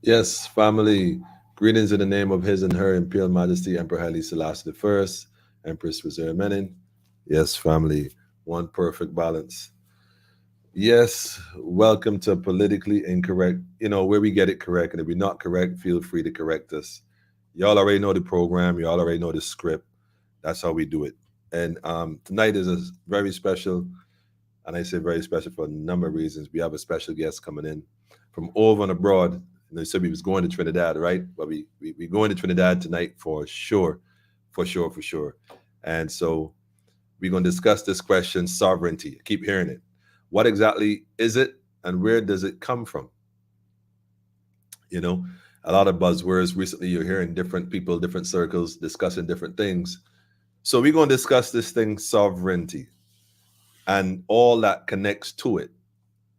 Yes, family. Greetings in the name of His and Her Imperial Majesty Emperor Haile Selassie I, Empress Reserve Menin. Yes, family. One perfect balance. Yes, welcome to Politically Incorrect. Where we get it correct. And if we're not correct, feel free to correct us. Y'all already know the program. Y'all already know the script. That's how we do it. And tonight is a very special, and I say very special for a number of reasons. We have a special guest coming in from over and abroad. They said we was going to Trinidad, right? But we going to Trinidad tonight for sure, for sure, for sure. And so we're going to discuss this question: sovereignty. I keep hearing it. What exactly is it, and where does it come from? You know, a lot of buzzwords recently. You're hearing different people, different circles discussing different things. So we're going to discuss this thing, sovereignty, and all that connects to it.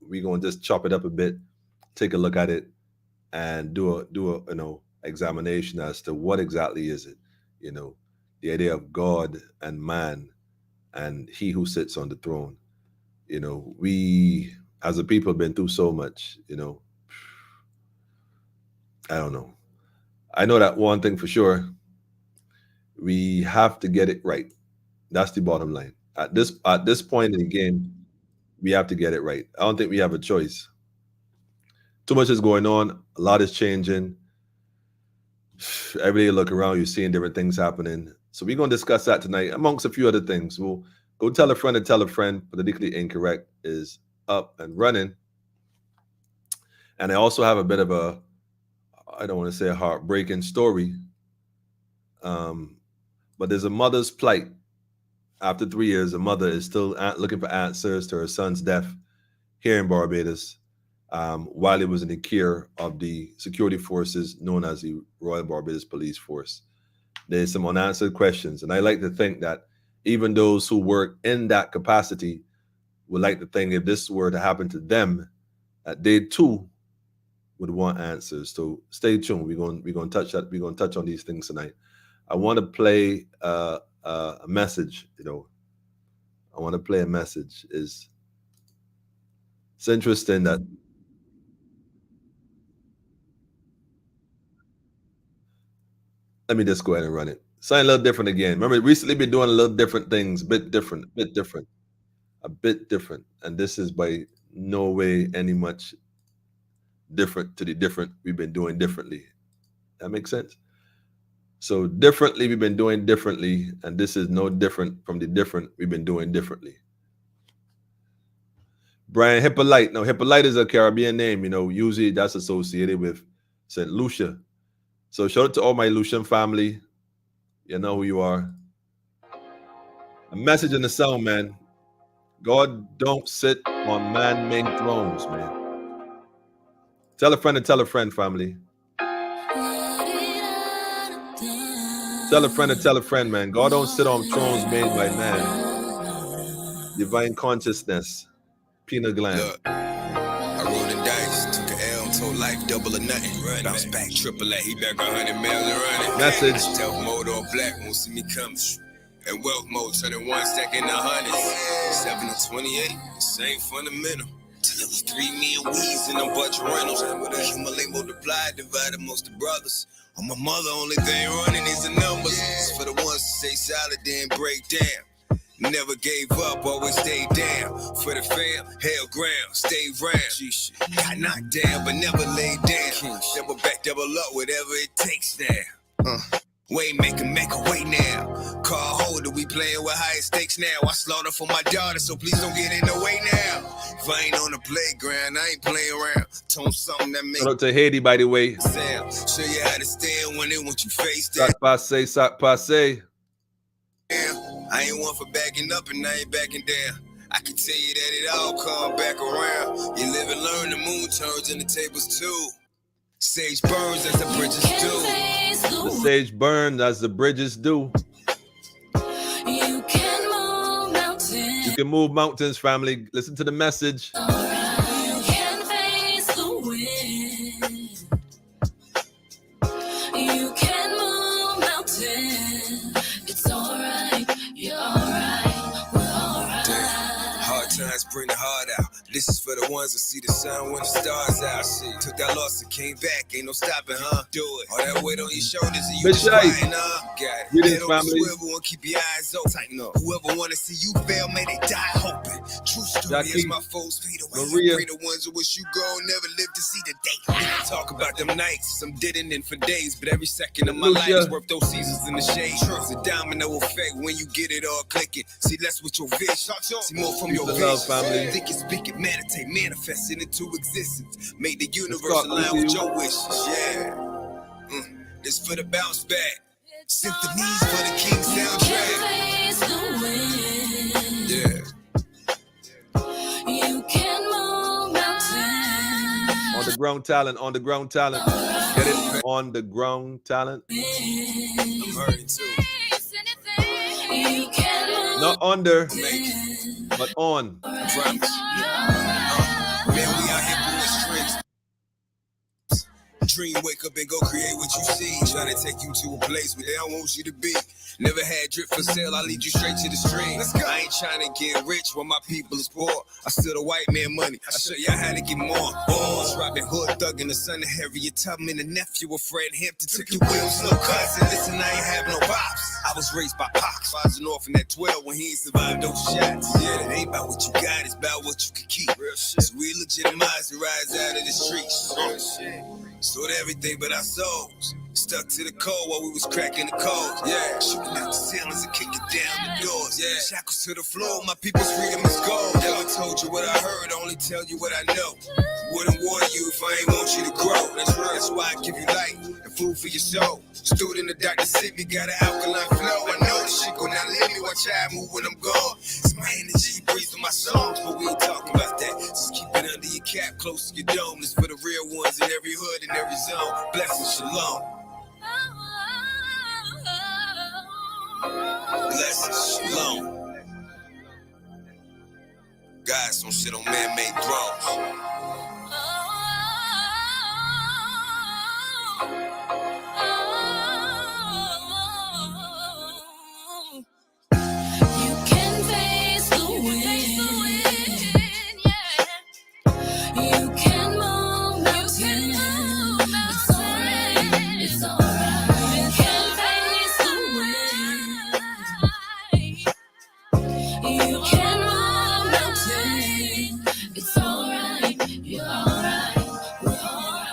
We're going to just chop it up a bit, take a look at it, and do a examination as to what exactly is it. You know, the idea of God and man and He who sits on the throne. We as a people have been through so much. I don't know. I know that one thing for sure. We have to get it right. That's the bottom line. At this point in the game, we have to get it right. I don't think we have a choice. Too much is going on. A lot is changing. Every day you look around, you're seeing different things happening. So we're going to discuss that tonight, amongst a few other things. We'll go tell a friend and tell a friend. Politically Incorrect is up and running. And I also have a bit of a, I don't want to say a heartbreaking story, but there's a mother's plight. After 3 years, a mother is still looking for answers to her son's death here in Barbados, while he was in the care of the security forces known as the Royal Barbados Police Force. There's some unanswered questions, and I like to think that even those who work in that capacity would like to think if this were to happen to them, that they too would want answers. So stay tuned. We're going to touch that. We're going to touch on these things tonight. I want to play a message. I want to play a message. It's interesting that let me just go ahead and run it. Something a little different again. Remember, recently been doing a little different things, bit different, a bit different. And this is by no way any much different to the different we've been doing differently. That makes sense? So differently we've been doing differently, and this is no different from the different we've been doing differently. Brian Hippolyte. Now, Hippolyte is a Caribbean name, usually that's associated with St. Lucia. So shout out to all my Lucian family. You know who you are. A message in the sound, man. God don't sit on man-made thrones, man. Tell a friend and tell a friend, family. Tell a friend and tell a friend, man. God don't sit on thrones made by man. Divine consciousness. Pineal gland. Look, I rolled the dice, took an L, told life double or nothing. Bounce back, triple A, he back 100 miles and running. Message. Stealth mode all black, won't see me coming. And wealth mode, turning one stack into hundreds. 7 to 28, same fundamental. Till it was 3 million weeds and a bunch of rentals. With a humulate multiplied, divided amongst the brothers. On my mother, only thing running is the numbers. It's for the ones that stay solid, then break down. Never gave up, always stayed down. For the fam, held ground, stayed round. Got knocked down, but never laid down. Double back, double up, whatever it takes now. Waymaker, make a way now. Car holder, we playing with higher stakes now. I slaughter for my daughter, so please don't get in the way now. If I ain't on the playground, I ain't playing around. Tone something that makes Shout out to Haiti, by the way. sound. Show you how to stand when they want you face down. Sac passe. I ain't one for backing up and I ain't backing down. I can tell you that it all come back around. You live and learn, the moon turns and the tables too. Sage burns as the bridges do. The sage burns as the bridges do. You can move mountains. You can move mountains, family. Listen to the message. You can face the wind. You can move mountains. It's alright. You're alright. We're alright. Hard times bring the heart out. This is for the ones that see the sun when the stars out. Shit. Took that loss and came back. Ain't no stopping, huh? Do it. All that weight on your shoulders and you Bitch, just right. crying, huh? Got it. Greetings, Head on the family. swivel and keep your eyes open. Tighten up. Whoever wanna see you fail, may they die hoping. True story Jackie, is my foes fade away. Maria. I pray the ones who wish you go never live to see the day. Talk about them nights, some didn't in for days, but every second of my life is worth those seasons in the shade. It's a domino effect when you get it all clicking. See less with your vision, see more from your vision. Love, family. Think it, speak it, meditate, manifesting into existence. Make the universe talk, align with with you. your wishes. Yeah. This for the bounce back. Symphonies for the King soundtrack. Face the wind. Yeah. You can move mountains. On the ground talent, on the ground talent. Get it? On the ground talent. I'm hurting too. You can move Not under, mountains. but on. Promise. Man, we out here doing strings. Dream, wake up and go create what you see. Trying to take you to a place where they don't want you to be. Never had drip for sale, I lead you straight to the stream. I ain't trying to get rich when my people is poor. I steal the white man money, I show y'all how to get more. Bones, Robin Hood, Thug, and the son of Harriet Tubman, the nephew of Fred Hampton. Took the wheels, no cousin, listen, I ain't have no pops. I was raised by Pops, I was an orphan at 12 when he ain't survived those shots. Yeah, it ain't about what you got, it's about what you can keep. Real shit. So we legitimize the rise out of the streets. Real shit. Sold everything but our souls. Stuck to the code while we was cracking the codes. Yeah, shooting out the ceilings and kicking down the doors. Yeah, shackles to the floor, my people's freedom is gold. Never told you what I heard, only tell you what I know. Wouldn't warn you if I ain't want you to grow. That's right, that's why I give you light and food for your soul. Student of Dr. Sippy, got an alkaline flow. I know this shit gon' outlive me, watch how I move when I'm gone. It's my energy breathes through my songs, but we ain't talking about that. Just keep it under your cap, close to your dome. It's for the real ones in every hood and every zone. Blessings, shalom. Blessings, shalom. Guys don't sit on man-made thrones. You can face the wind. You can move mountains. It's alright. It's alright. You can face the wind. You can move mountains. It's alright. You're alright. We're alright.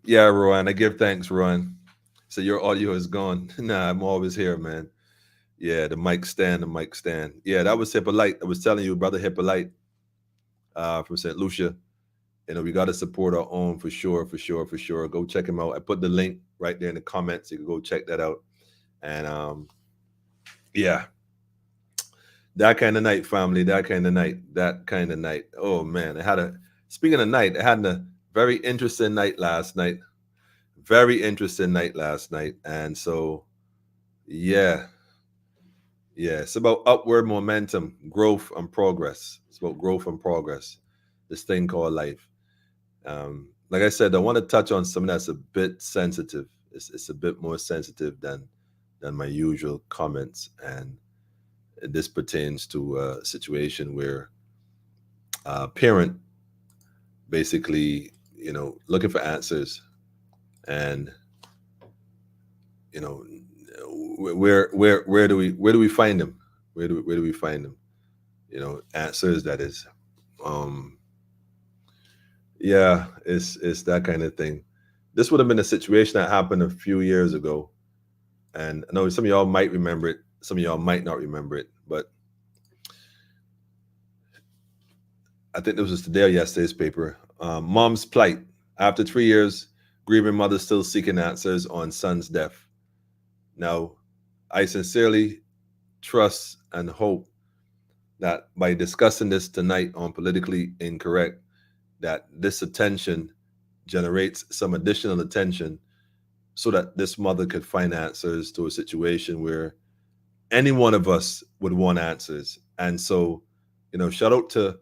Yeah, Rowan. I give thanks, Rowan. So your audio is gone. Nah, I'm always here, man. Yeah, the mic stand. Yeah, that was Hippolyte. I was telling you, brother Hippolyte, from St. Lucia. You know, we got to support our own for sure. Go check him out. I put the link right there in the comments. You can go check that out. And yeah, that kind of night, family. That kind of night. Oh man, speaking of night, I had a very interesting night last night. And so, yeah, it's about upward momentum, growth and progress. It's about growth and progress. This thing called life. Like I said, I want to touch on something that's a bit sensitive. It's a bit more sensitive than my usual comments, and this pertains to a situation where a parent basically, you know, looking for answers, and you know, where do we find them? Where do we find them? You know, answers, that is. Yeah, it's that kind of thing. This would have been a situation that happened a few years ago, and I know some of y'all might remember it, some of y'all might not remember it, but I think this was today or yesterday's paper. Mom's plight. After 3 years, grieving mother still seeking answers on son's death. Now, I sincerely trust and hope that by discussing this tonight on Politically Incorrect, that this attention generates some additional attention so that this mother could find answers to a situation where any one of us would want answers. And so, shout out to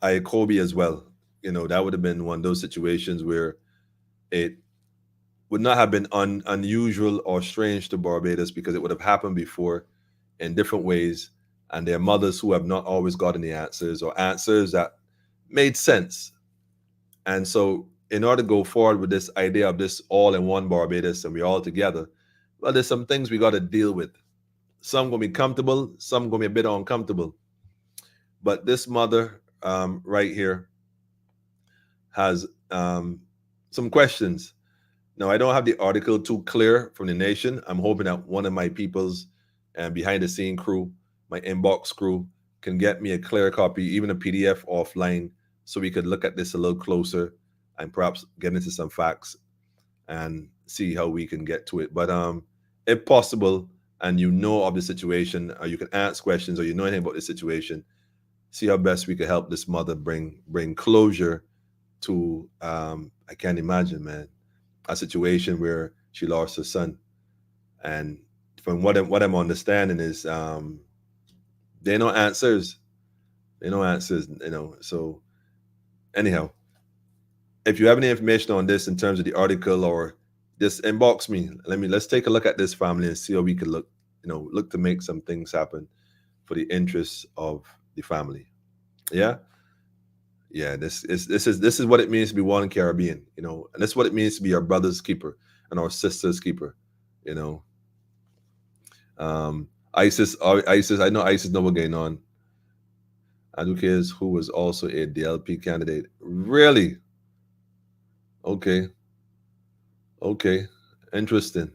Iacobi as well. That would have been one of those situations where it would not have been unusual or strange to Barbados because it would have happened before in different ways. And there are mothers who have not always gotten the answers or answers that made sense. And so, in order to go forward with this idea of this all in one Barbados and we all together, well, there's some things we got to deal with. Some going to be comfortable, some going to be a bit uncomfortable. But this mother right here has some questions. Now, I don't have the article too clear from the Nation. I'm hoping that one of my people's and behind the scene crew, my inbox crew, can get me a clear copy, even a PDF offline, so we could look at this a little closer and perhaps get into some facts and see how we can get to it. But if possible, and of the situation, or you can ask questions, or you know anything about the situation, see how best we could help this mother bring closure to I can't imagine, man, a situation where she lost her son. And from what I'm understanding is they no answers. They no answers, So anyhow, if you have any information on this in terms of the article, or just inbox me. Let's take a look at this family and see how we can look to make some things happen for the interests of the family. Yeah. Yeah, this is what it means to be one Caribbean, and that's what it means to be our brother's keeper and our sister's keeper, ISIS, I know ISIS know what's going on. Advocates who was also a DLP candidate. Really? Okay. Interesting.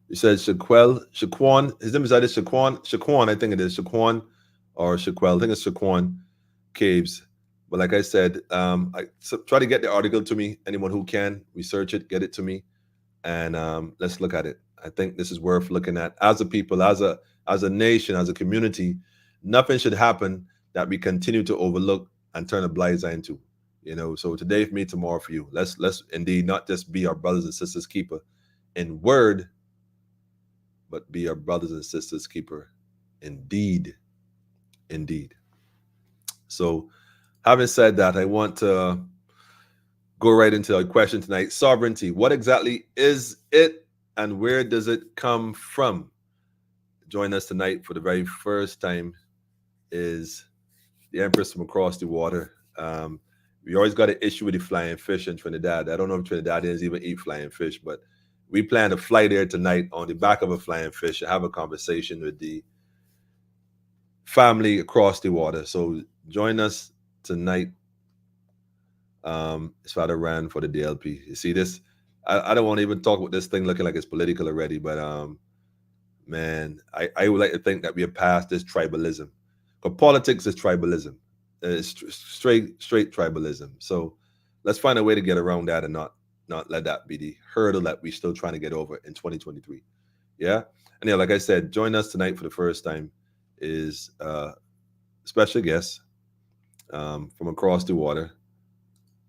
You said Shaquan. His name is either Shaquan, I think it is Shaquan or Shaquel. I think it's Shaquan Caves. But like I said, try to get the article to me. Anyone who can, research it, get it to me, and let's look at it. I think this is worth looking at as a people, as a nation, as a community. Nothing should happen that we continue to overlook and turn a blind eye into. So today for me, tomorrow for you. Let's indeed not just be our brothers and sisters keeper in word, but be our brothers and sisters keeper indeed. So having said that, I want to go right into our question tonight. Sovereignty. What exactly is it, and where does it come from? Join us tonight for the very first time is the Empress from across the water. We always got an issue with the flying fish in Trinidad. I don't know if Trinidadians even eat flying fish, but we plan to fly there tonight on the back of a flying fish and have a conversation with the family across the water. So join us tonight. It's Father Rand for the DLP. You see this? I don't want to even talk about this thing looking like it's political already, but man, I would like to think that we have passed this tribalism. But politics is tribalism. It's straight tribalism. So let's find a way to get around that and not let that be the hurdle that we're still trying to get over in 2023. Yeah. And yeah, like I said, join us tonight for the first time is special guest from across the water,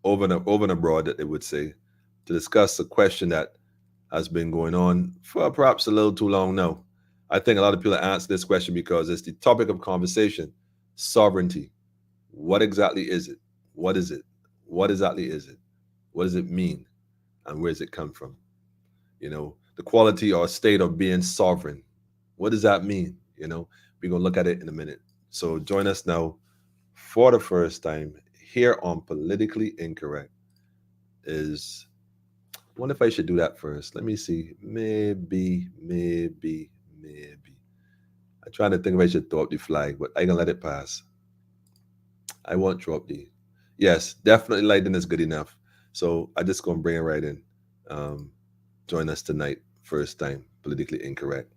over and abroad, that they would say, to discuss a question that has been going on for perhaps a little too long now. I think a lot of people answer this question because it's the topic of conversation: sovereignty. What exactly is it? What is it? What exactly is it? What does it mean? And where does it come from? The quality or state of being sovereign. What does that mean? We're going to look at it in a minute. So join us now for the first time here on Politically Incorrect. I wonder if I should do that first. Let me see. Maybe. I'm trying to think if I should throw up the flag, but I can let it pass. I won't throw up the. Yes, definitely lighting is good enough. So I'm just going to bring it right in. Join us tonight, first time, Politically Incorrect.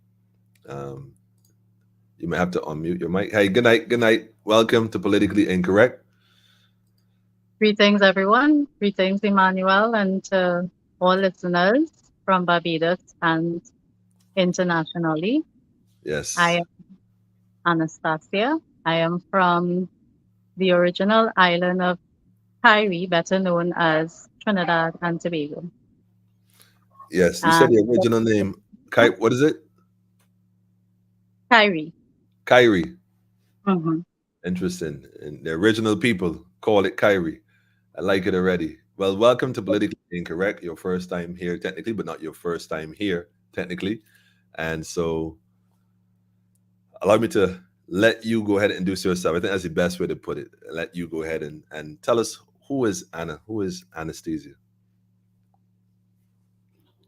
You might have to unmute your mic. Hey, good night. Good night. Welcome to Politically Incorrect. Greetings, everyone. Greetings, Emmanuel, and to all listeners from Barbados and internationally. I Yes. am Anastasia. I am from the original island of Kyrie, better known as Trinidad and Tobago. Yes. You said And the original name. What is it? Kyrie. Kyrie. hmm Interesting. And the original people call it Kyrie. I like it already. Well, welcome to Politically Incorrect. Your first time here, technically, but not your first time here, technically. And so, allow me to let you go ahead and introduce yourself. I think that's the best way to put it. Let you go ahead and tell us who is Anna, who is Anastasia.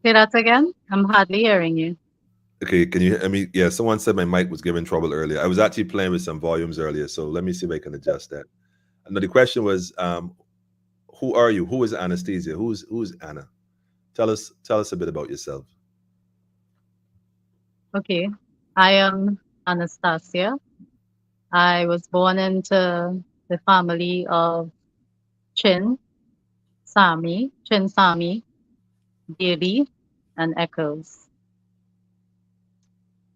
Say that again. I'm hardly hearing you. Okay, can you hear me? Yeah, someone said my mic was giving trouble earlier. I was actually playing with some volumes earlier, so let me see if I can adjust that. And the question was, who are you? Who is Anastasia? Who's Anna? Tell us a bit about yourself. Okay. I am Anastasia. I was born into the family of Chin Sami, Daly, and Echoes.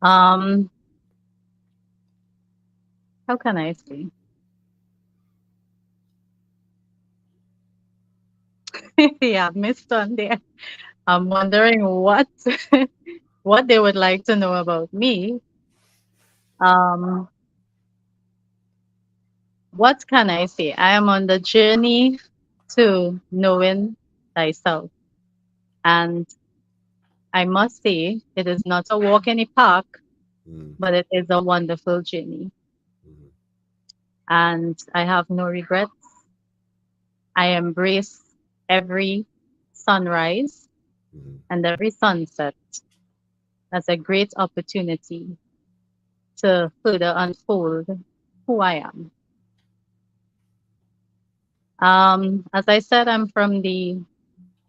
Um, how can I say? Yeah, Miss Sunday. I'm wondering what what they would like to know about me. Um, what can I say? I am on the journey to knowing thyself, and I must say it is not a walk in the park, Mm, but it is a wonderful journey, mhm, and I have no regrets. I embrace every sunrise mhm, and every sunset as a great opportunity to further unfold who I am. As I said, I'm from the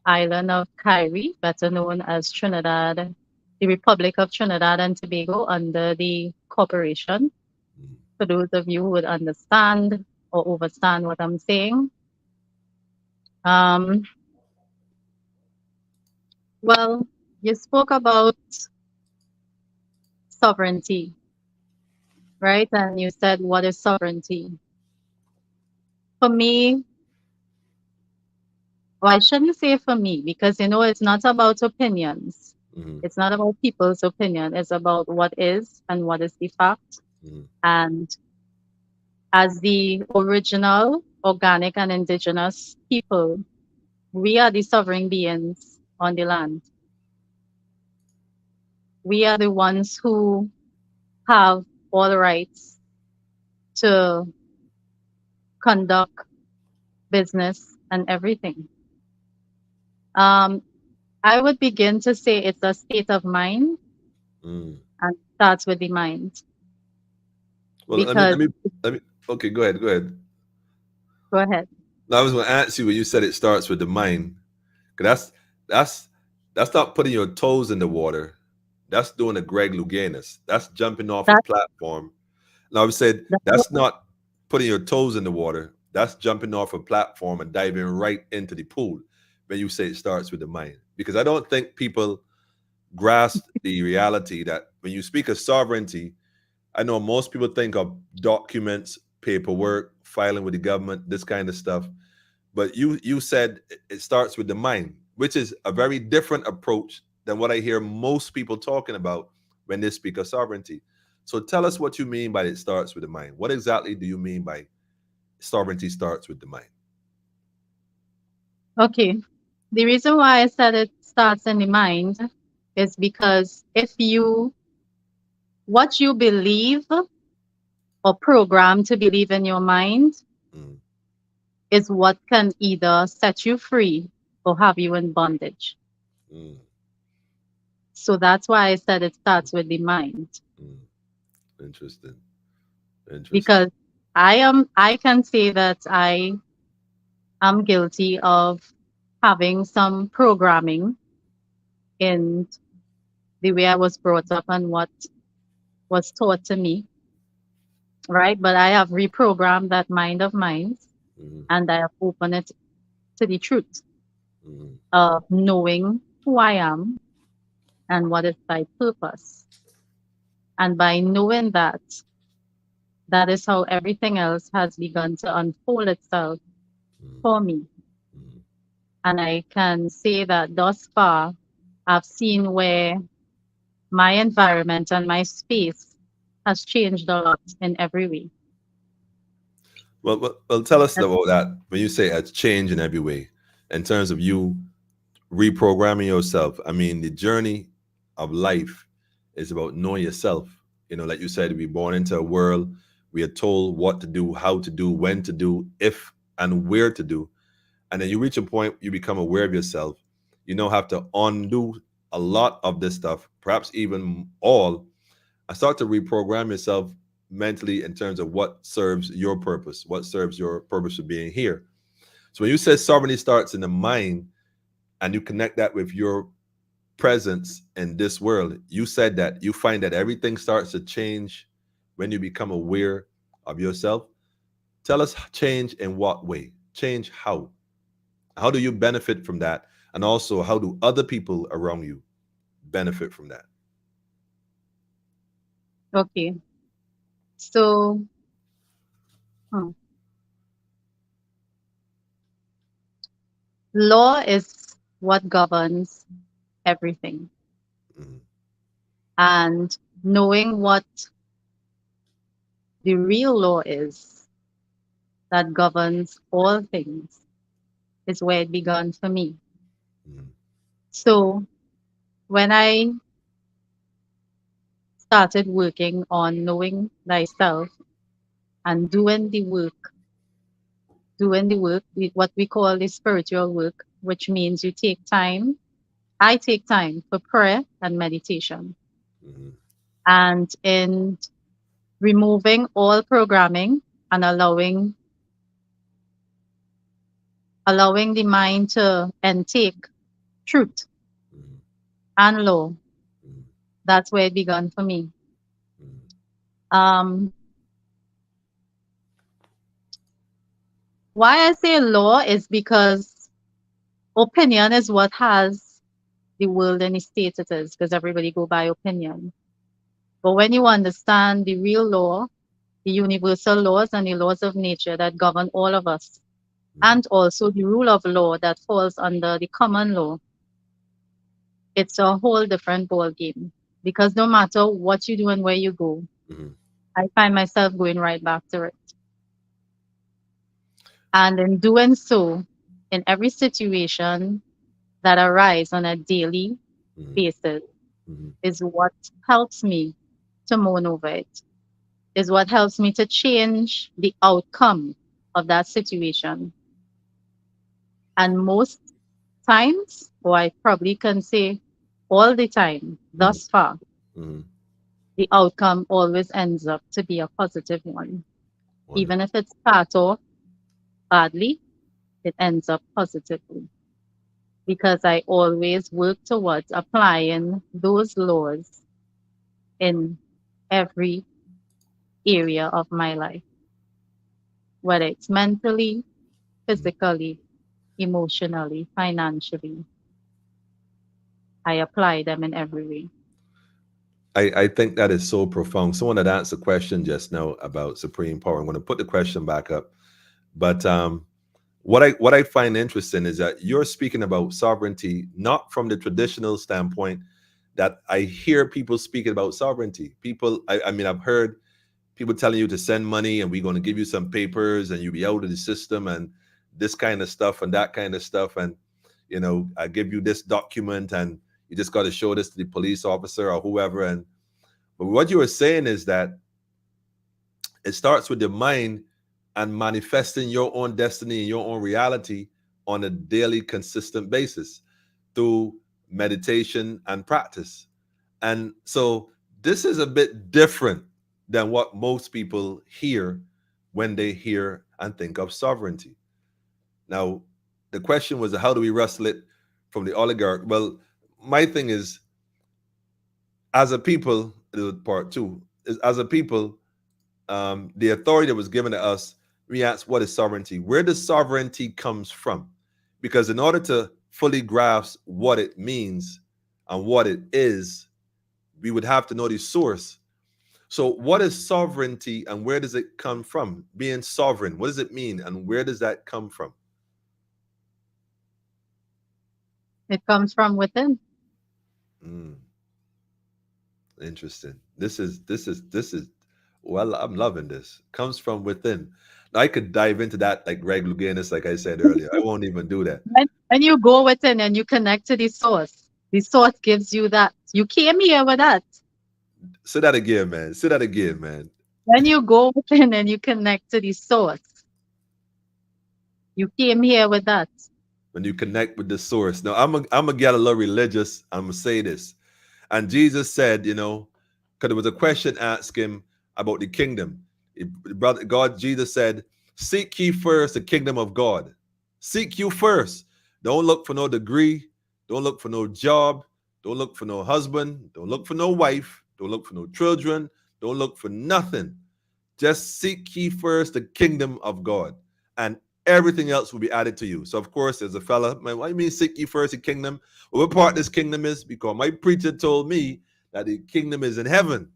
island of Kyrie, better known as Trinidad, the Republic of Trinidad and Tobago under the corporation. mhm, For those of you who would understand or understand what I'm saying. Um, well, you spoke about sovereignty, right? And you said, what is sovereignty? For me, well, I shouldn't say for me because it's not about opinions. mhm, It's not about people's opinion. It's about what is and what is the fact. mhm, And as the original, organic, and indigenous people, we are the sovereign beings on the land. We are the ones who have all the rights to conduct business and everything. Um, I would begin to say it's a state of mind mm. and starts with the mind Well, let me because let me let me. Okay, go ahead. Go ahead. go ahead. Now, I was going to ask you when you said it starts with the mind. 'Cause that's that's not putting your toes in the water. That's doing a Greg Louganis. That's jumping off a That, platform. Now, I said that's that's not putting your toes in the water. That's jumping off a platform and diving right into the pool. When you say it starts with the mind, because I don't think people grasp the reality that when you speak of sovereignty, I know most people think of documents, paperwork, filing with the government, this kind of stuff. But you said it starts with the mind, which is a very different approach than what I hear most people talking about when they speak of sovereignty. So tell us what you mean by it starts with the mind. What exactly do you mean by sovereignty starts with the mind? okay. The reason why I said it starts in the mind is because what you believe or program to believe in your mind Mm, is what can either set you free or have you in bondage. mm, So that's why I said it starts with the mind mm. Interesting. Interesting. because I can say that I am guilty of having some programming in the way I was brought up and what was taught to me. right? But I have reprogrammed that mind of mine Mhm, and I have opened it to the truth mhm, of knowing who I am and what is my purpose. And by knowing that, that is how everything else has begun to unfold itself mhm, for me. mhm. And I can say that thus far, I've seen where my environment and my space has changed a lot in every way. Well, tell us That's about that. When you say a change in every way, in terms of you reprogramming yourself, I mean, the journey of life is about knowing yourself. You know, like you said, we're born into a world, we are told what to do, how to do, when to do, if and where to do. And then you reach a point, you become aware of yourself. You now have to undo a lot of this stuff, perhaps even all, and start to reprogram yourself mentally in terms of what serves your purpose, what serves your purpose of being here. So when you say sovereignty starts in the mind and you connect that with your presence in this world, you said that you find that everything starts to change when you become aware of yourself. Tell us, change in what way? Change how? How do you benefit from that? And also, how do other people around you benefit from that? okay. So, hmm, law is what governs everything. Mhm, And knowing what the real law is that governs all things is where it began for me. mhm, So, when I started working on knowing thyself and doing the work, what we call the spiritual work, which means you take time. I take time for prayer and meditation. mhm, And in removing all programming and allowing the mind to intake truth mhm, and law, mhm, that's where it began for me. mhm, Um, why I say law is because opinion is what has the world in the state it is, because everybody go by opinion. But when you understand the real law, the universal laws and the laws of nature that govern all of us, mhm, and also the rule of law that falls under the common law, it's a whole different ball game. Because no matter what you do and where you go, mhm. I find myself going right back to it. And in doing so, in every situation that arise on a daily Mhm, basis, mhm, is what helps me to mourn over it, is what helps me to change the outcome of that situation. And most times, or I probably can say all the time mhm, thus far, mhm. the outcome always ends up to be a positive one. Even Wonderful. if it starts off badly, it ends up positively because I always work towards applying those laws in every area of my life, whether it's mentally, Mhm. physically, emotionally, financially. I apply them in every way. I think that is so profound. Someone had asked a question just now about supreme power. I'm going to put the question back up. But what I find interesting is that you're speaking about sovereignty not from the traditional standpoint that I hear people speaking about sovereignty. People, I mean, I've heard people telling you to send money and we're going to give you some papers and you'll be out of the system and this kind of stuff and that kind of stuff. And, you know, I give you this document and you just got to show this to the police officer or whoever. And, but what you were saying is that it starts with the mind and manifesting your own destiny and your own reality on a daily, consistent basis through meditation and practice. And so this is a bit different than what most people hear when they hear and think of sovereignty. Now, the question was, how do we wrestle it from the oligarch? Well, my thing is, as a people, part two, is as a people, the authority that was given to us, we ask, what is sovereignty? Where does sovereignty comes from? Because in order to fully grasp what it means and what it is, we would have to know the source. So, what is sovereignty and where does it come from? Being sovereign, what does it mean and where does that come from? It comes from within. Mm, interesting. This is. Well, I'm loving this. Comes from within. I could dive into that like Greg Louganis, like I said earlier. I won't even do that. When you go within and you connect to the source gives you that. You came here with that. Say that again, man. Say that again, man. When you go within and you connect to the source, you came here with that. When you connect with the source. Now, I'm gonna get a little religious. I'm gonna say this. And Jesus said, because there was a question asked him about the kingdom. Brother God, Jesus said, seek ye first the kingdom of God. Seek you first. Don't look for no degree. Don't look for no job. Don't look for no husband. Don't look for no wife. Don't look for no children. Don't look for nothing. Just seek ye first the kingdom of God, and everything else will be added to you. So, of course, there's a fella, man, what do you mean seek ye first the kingdom? Well, what part this kingdom is? Because my preacher told me that the kingdom is in heaven,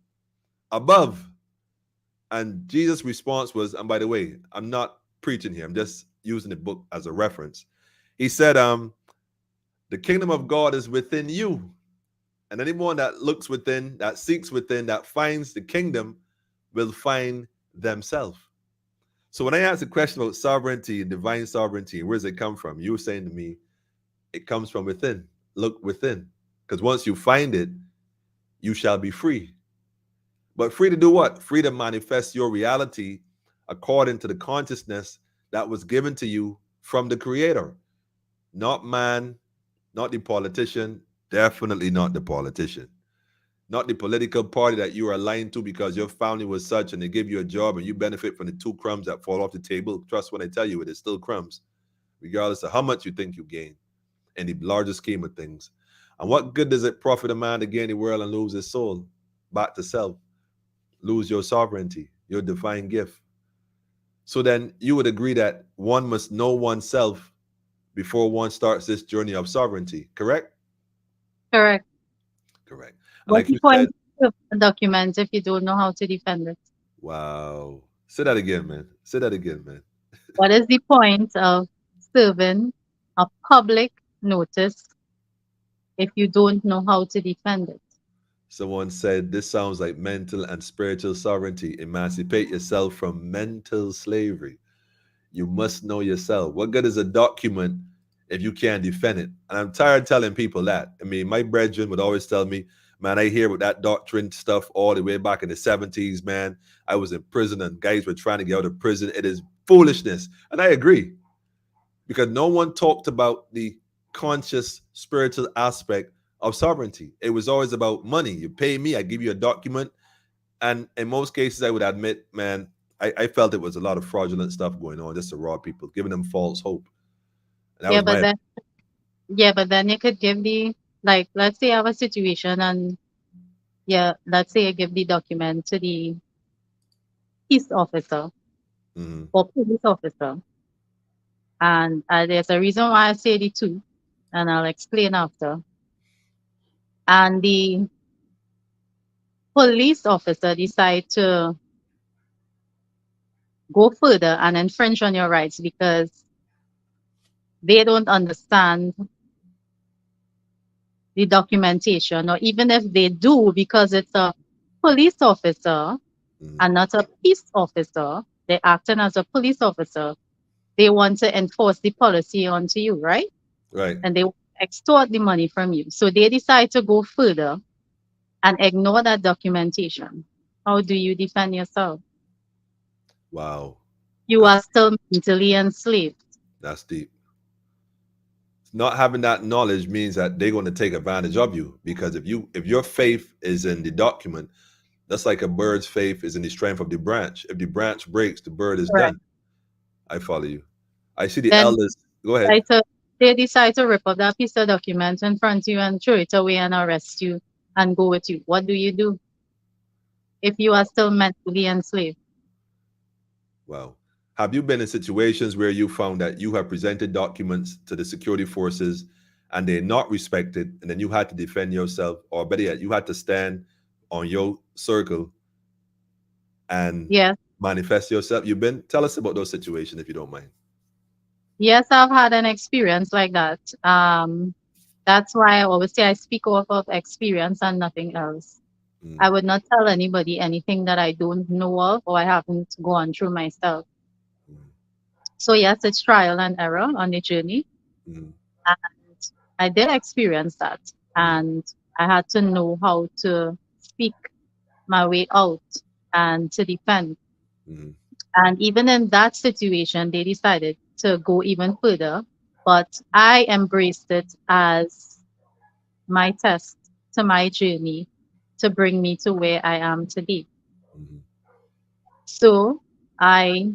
above. And Jesus' response was, and by the way, I'm not preaching here. I'm just using the book as a reference. He said, the kingdom of God is within you. And anyone that looks within, that seeks within, that finds the kingdom will find themselves. So when I asked the question about sovereignty and divine sovereignty, where does it come from? You were saying to me, it comes from within. Look within. Because once you find it, you shall be free. But free to do what? Free to manifest your reality according to the consciousness that was given to you from the Creator. Not man, not the politician, definitely not the politician. Not the political party that you are aligned to because your family was such and they give you a job and you benefit from the 2 crumbs that fall off the table. Trust when I tell you, it is still crumbs, regardless of how much you think you gain in the larger scheme of things. And what good does it profit a man to gain the world and lose his soul? Back to self. Lose your sovereignty, your divine gift. So then you would agree that one must know oneself before one starts this journey of sovereignty, correct? Correct. Correct. And What's like the you said, point of a document if you don't know how to defend it? wow. Say that again, man. Say that again, man. What is the point of serving a public notice if you don't know how to defend it? Someone said, this sounds like mental and spiritual sovereignty. Emancipate yourself from mental slavery. You must know yourself. What good is a document if you can't defend it? And I'm tired of telling people that. I mean, my brethren would always tell me, man, I hear with that doctrine stuff all the way back in the 70s, man. I was in prison and guys were trying to get out of prison. It is foolishness. And I agree. Because no one talked about the conscious spiritual aspect of sovereignty. It was always about money. You pay me, I give you a document. And in most cases, I would admit, man, I felt it was a lot of fraudulent stuff going on just to rob people, giving them false hope. And that Yeah, was but my then but then you could give the, like, let's say I have a situation and let's say I give the document to the peace officer Mhm. or police officer. And there's a reason why I say the two, and I'll explain after. And the police officer decide to go further and infringe on your rights because they don't understand the documentation, or even if they do, because it's a police officer Mhm. and not a peace officer, they're acting as a police officer. They want to enforce the policy onto you, right? Right. And they extort the money from you. So they decide to go further and ignore that documentation. How do you defend yourself? Wow. You That's are still mentally enslaved. that's deep. Not having that knowledge means that they're going to take advantage of you because if your faith is in the document, that's like a bird's faith is in the strength of the branch. If the branch breaks, the bird is Correct. done. I follow you. I see the Then elders. Go ahead. decide to, they decide to rip up that piece of document in front of you and throw it away and arrest you and go with you. What do you do if you are still mentally enslaved? Wow. Have you been in situations where you found that you have presented documents to the security forces and they're not respected, and then you had to defend yourself, or better yet, you had to stand on your circle and Yes, manifest yourself? You've been, tell us about those situations if you don't mind. yes, I've had an experience like that. That's why I always say I speak off of experience and nothing else. I Mm, would not tell anybody anything that I don't know of or I haven't gone through myself. mm, So yes, it's trial and error on the journey. mm, And I did experience that. mm, And I had to know how to speak my way out and to defend. mm, And even in that situation, they decided to go even further. But I embraced it as my test to my journey to bring me to where I am today. mm. So I,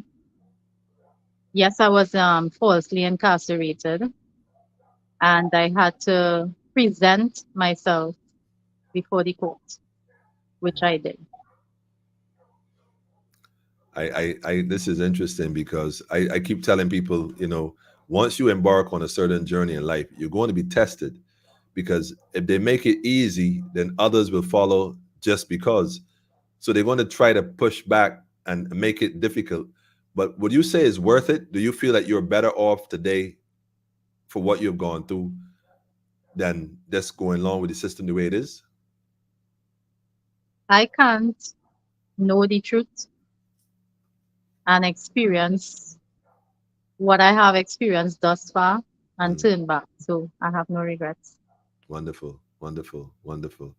yes, I was falsely incarcerated and I had to present myself before the court, which I did. This is interesting because I keep telling people, once you embark on a certain journey in life, you're going to be tested, because if they make it easy, then others will follow just because. So they're going to try to push back and make it difficult. But would you say is worth it? Do you feel that you're better off today for what you've gone through than just going along with the system the way it is? I can't know the truth and experience what I have experienced thus far and Mm, turn back. So I have no regrets. wonderful, wonderful, wonderful,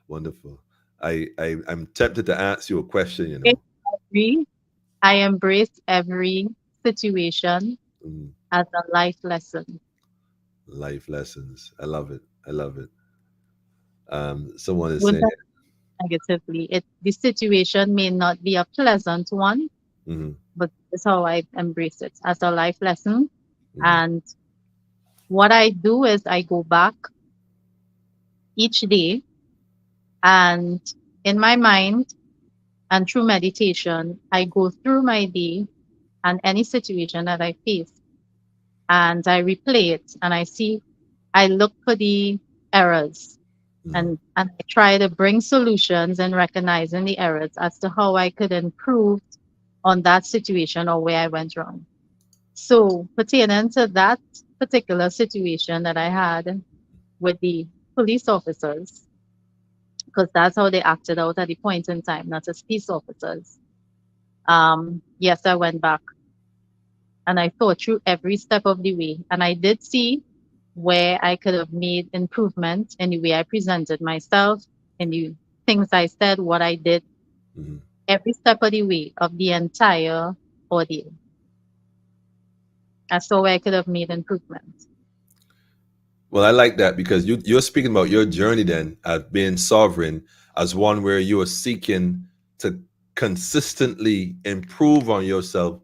wonderful. I'm tempted to ask you a question. Every, I embrace every situation Mm, as a life lesson. life lessons. I love it. I love it. Someone is Don't saying, take it negatively. The situation may not be a pleasant one, mm-hmm, but that's how I embrace it as a life lesson. mm-hmm, And what I do is I go back each day and in my mind and through meditation, I go through my day and any situation that I face and I replay it and I see, I look for the errors mm-hmm. and I try to bring solutions and recognizing the errors as to how I could improve on that situation or where I went wrong. So pertaining to that particular situation that I had with the police officers, because that's how they acted out at the point in time, not as peace officers. Yes, I went back and I thought through every step of the way. And I did see where I could have made improvement in the way I presented myself, in the things I said, what I did, Mm-hmm. every step of the way of the entire ordeal. I saw where I could have made improvement. Well, I like that because you're speaking about your journey then as being sovereign, as one where you are seeking to consistently improve on yourself,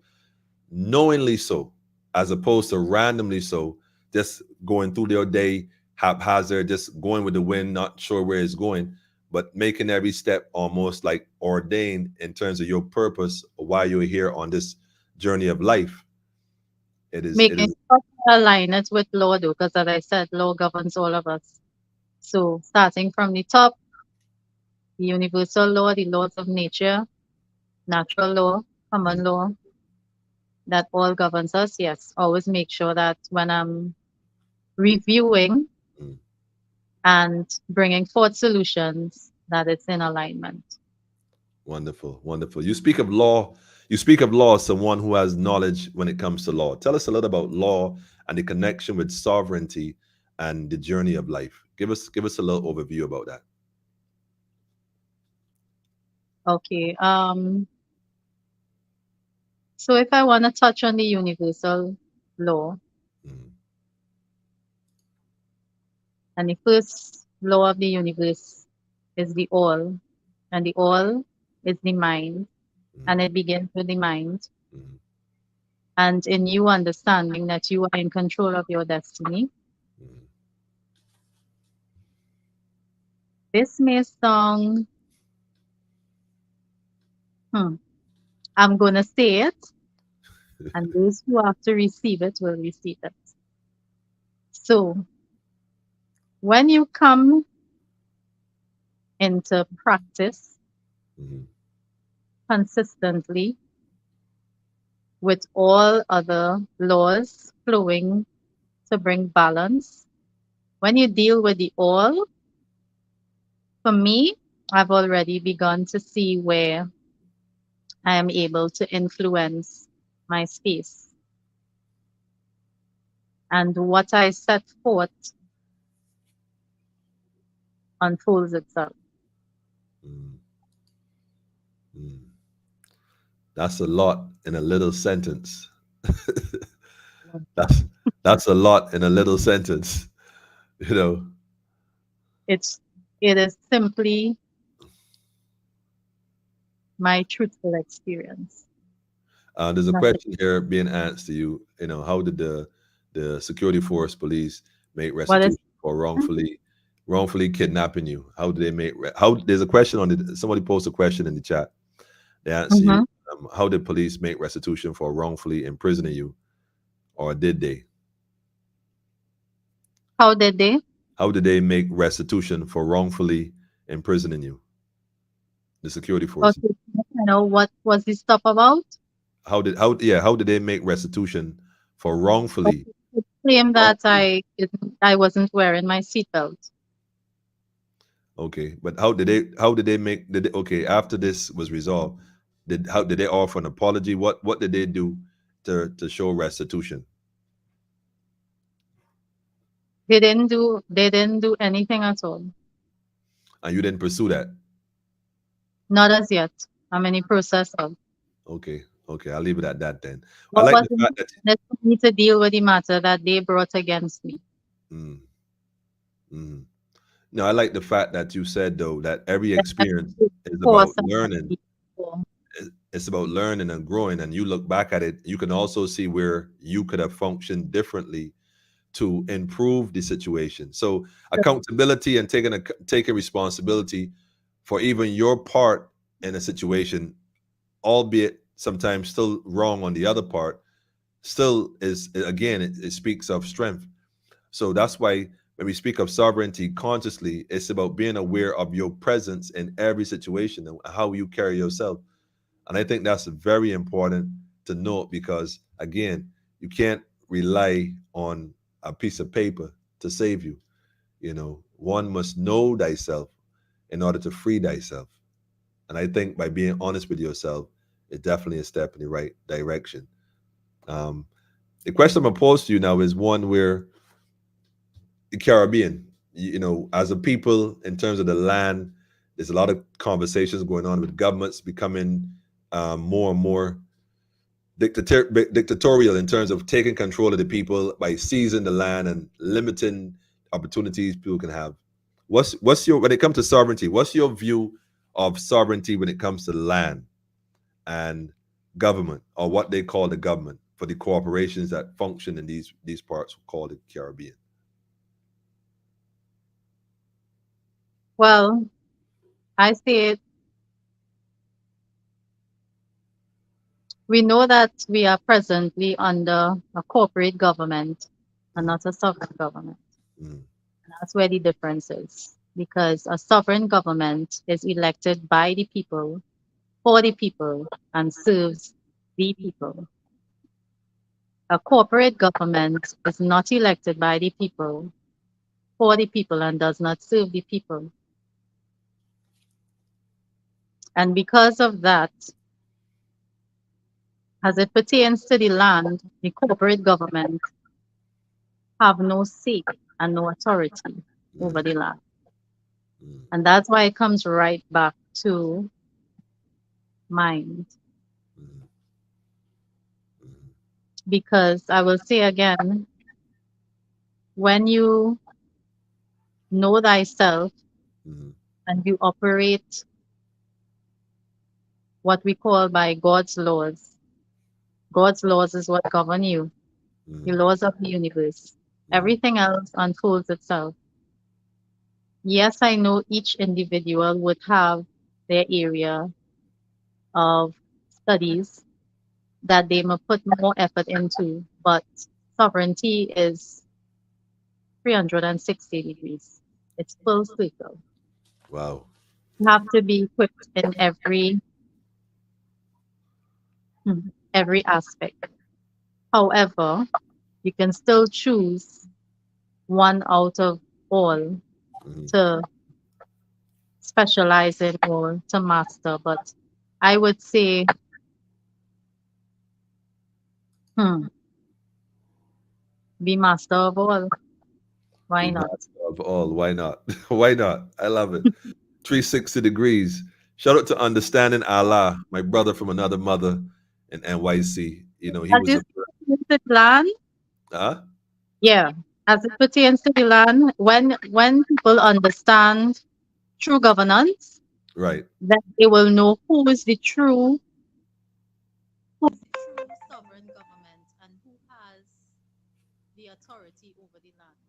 knowingly so, as opposed to randomly so, just going through your day haphazard, just going with the wind, not sure where it's going, but making every step almost like ordained in terms of your purpose, why you're here on this journey of life. It Making is sure to align it with law, though, because as I said, law governs all of us. So starting from the top, the universal law, the laws of nature, natural law, mm, common law, that all governs us. Yes, always make sure that when I'm reviewing mm. and bringing forth solutions, that it's in alignment. Wonderful, wonderful. You speak of law. You speak of law as someone who has knowledge when it comes to law. Tell us a little about law and the connection with sovereignty and the journey of life. Give us a little overview about that. Okay. So if I want to touch on the universal law, Mm, and the first law of the universe is the all, and the all is the mind, and mm, it begins with the mind. mm, And in you understanding that you are in control of your destiny, mm, this may sound, hmm, I'm going to say it, and those who have to receive it will receive it. So when you come into practice Mhm. consistently with all other laws flowing to bring balance, when you deal with the all, for me, I've already begun to see where I am able to influence my space. And what I set forth unfolds itself. Mm. Mm. That's a lot in a little sentence. that's that's a lot in a little sentence. You know. It's it is simply my truthful experience. There's a Nothing. question here being asked to you. You know, how did the security force police make What is restitution for wrongfully kidnapping you? How do they make how? There's a question on the somebody posted a question in the chat. They asked you, Mhm. how did police make restitution for wrongfully imprisoning you, or did they? How did they? How did they make restitution for wrongfully imprisoning you? The security forces. Okay, what was this stuff about? How did they make restitution for wrongfully? It claimed that Wrongfully. I wasn't wearing my seatbelt. Okay, but how did they make did they, okay after this was resolved? Did they offer an apology? What did they do to show restitution? They didn't do anything at all. And you didn't pursue that. Not as yet. I'm in the process of. Okay, okay, I'll leave it at that then. I What like the wasn't fact that let me to deal with the matter that they brought against me. mm, mm. No, I like the fact that you said though that every That I experience could is force about and learning. people. It's about learning and growing, and you look back at it, you can also see where you could have functioned differently to improve the situation. So accountability and taking responsibility for even your part in a situation, albeit sometimes still wrong on the other part, still is again it speaks of strength. So that's why when we speak of sovereignty consciously, it's about being aware of your presence in every situation and how you carry yourself. And I think that's very important to note because, again, you can't rely on a piece of paper to save you. You know, one must know thyself in order to free thyself. And I think by being honest with yourself, it's definitely a step in the right direction. Um, the question I'm going to pose to you now is one where the Caribbean, you know, as a people, in terms of the land, there's a lot of conversations going on with governments becoming more and more dictatorial in terms of taking control of the people by seizing the land and limiting opportunities people can have. What's your when it comes to sovereignty? What's your view of sovereignty when it comes to land and government, or what they call the government for the corporations that function in these parts called the Caribbean? Well, I say it, we know that we are presently under a corporate government and Mm, not a sovereign government. mm, That's where the difference is. Because a sovereign government is elected by the people, for the people, and serves the people. A corporate government is not elected by the people, for the people, and does not serve the people. And because of that, as it pertains to the land, the corporate government have no say and no authority over mm, the land. mm, And that's why it comes right back to mind. mm, mm, Because I will say again, when you know thyself mm, and you operate what we call by God's laws is what govern you, the mm, laws of the universe. mm, Everything else unfolds itself. Yes, I know each individual would have their area of studies, that they may put more effort into, but sovereignty is 360 degrees. It's full circle. Wow. You have to be equipped in every aspect. However, you can still choose one out of all Mhm. to specialize in or to master. But I would say, hmm, be master of all. Why Be not? master of all. Why not? Why not? I love it. 360 degrees. Shout out to Understanding Allah, my brother from another mother in NYC. You know, he As was it a pertains to the land, huh? yeah. As it pertains to the land, when people understand true governance, Right. then they will know who is the true sovereign government and who has the authority over the lands.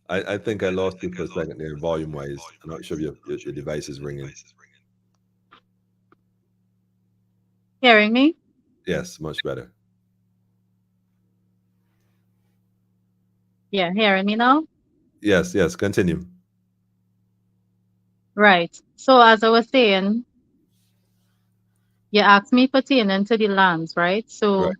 I think I lost you for a second there, volume wise. I'm not sure if your device is ringing. Hearing me? Yes, much better. Yeah, hearing me now? Yes, yes, continue. Right. So as I was saying, you asked me pertaining to the lands, right? Right. So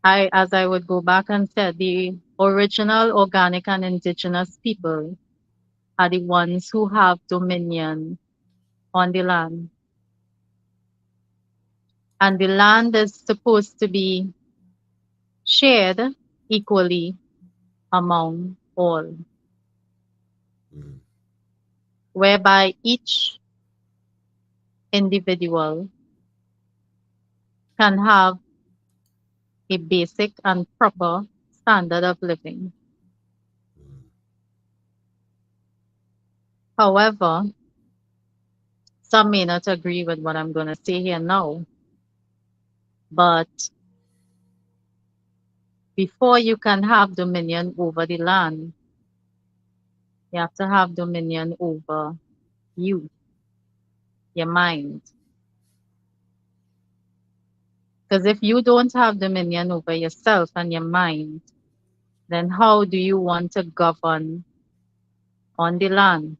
as I would go back and said, the original organic and indigenous people are the ones who have dominion on the land. And the land is supposed to be shared equally among all, Mhm. whereby each individual can have a basic and proper standard of living. Mhm. However, some may not agree with what I'm going to say here now, but before you can have dominion over the land, you have to have dominion over you, your mind. Because if you don't have dominion over yourself and your mind, then how do you want to govern on the land?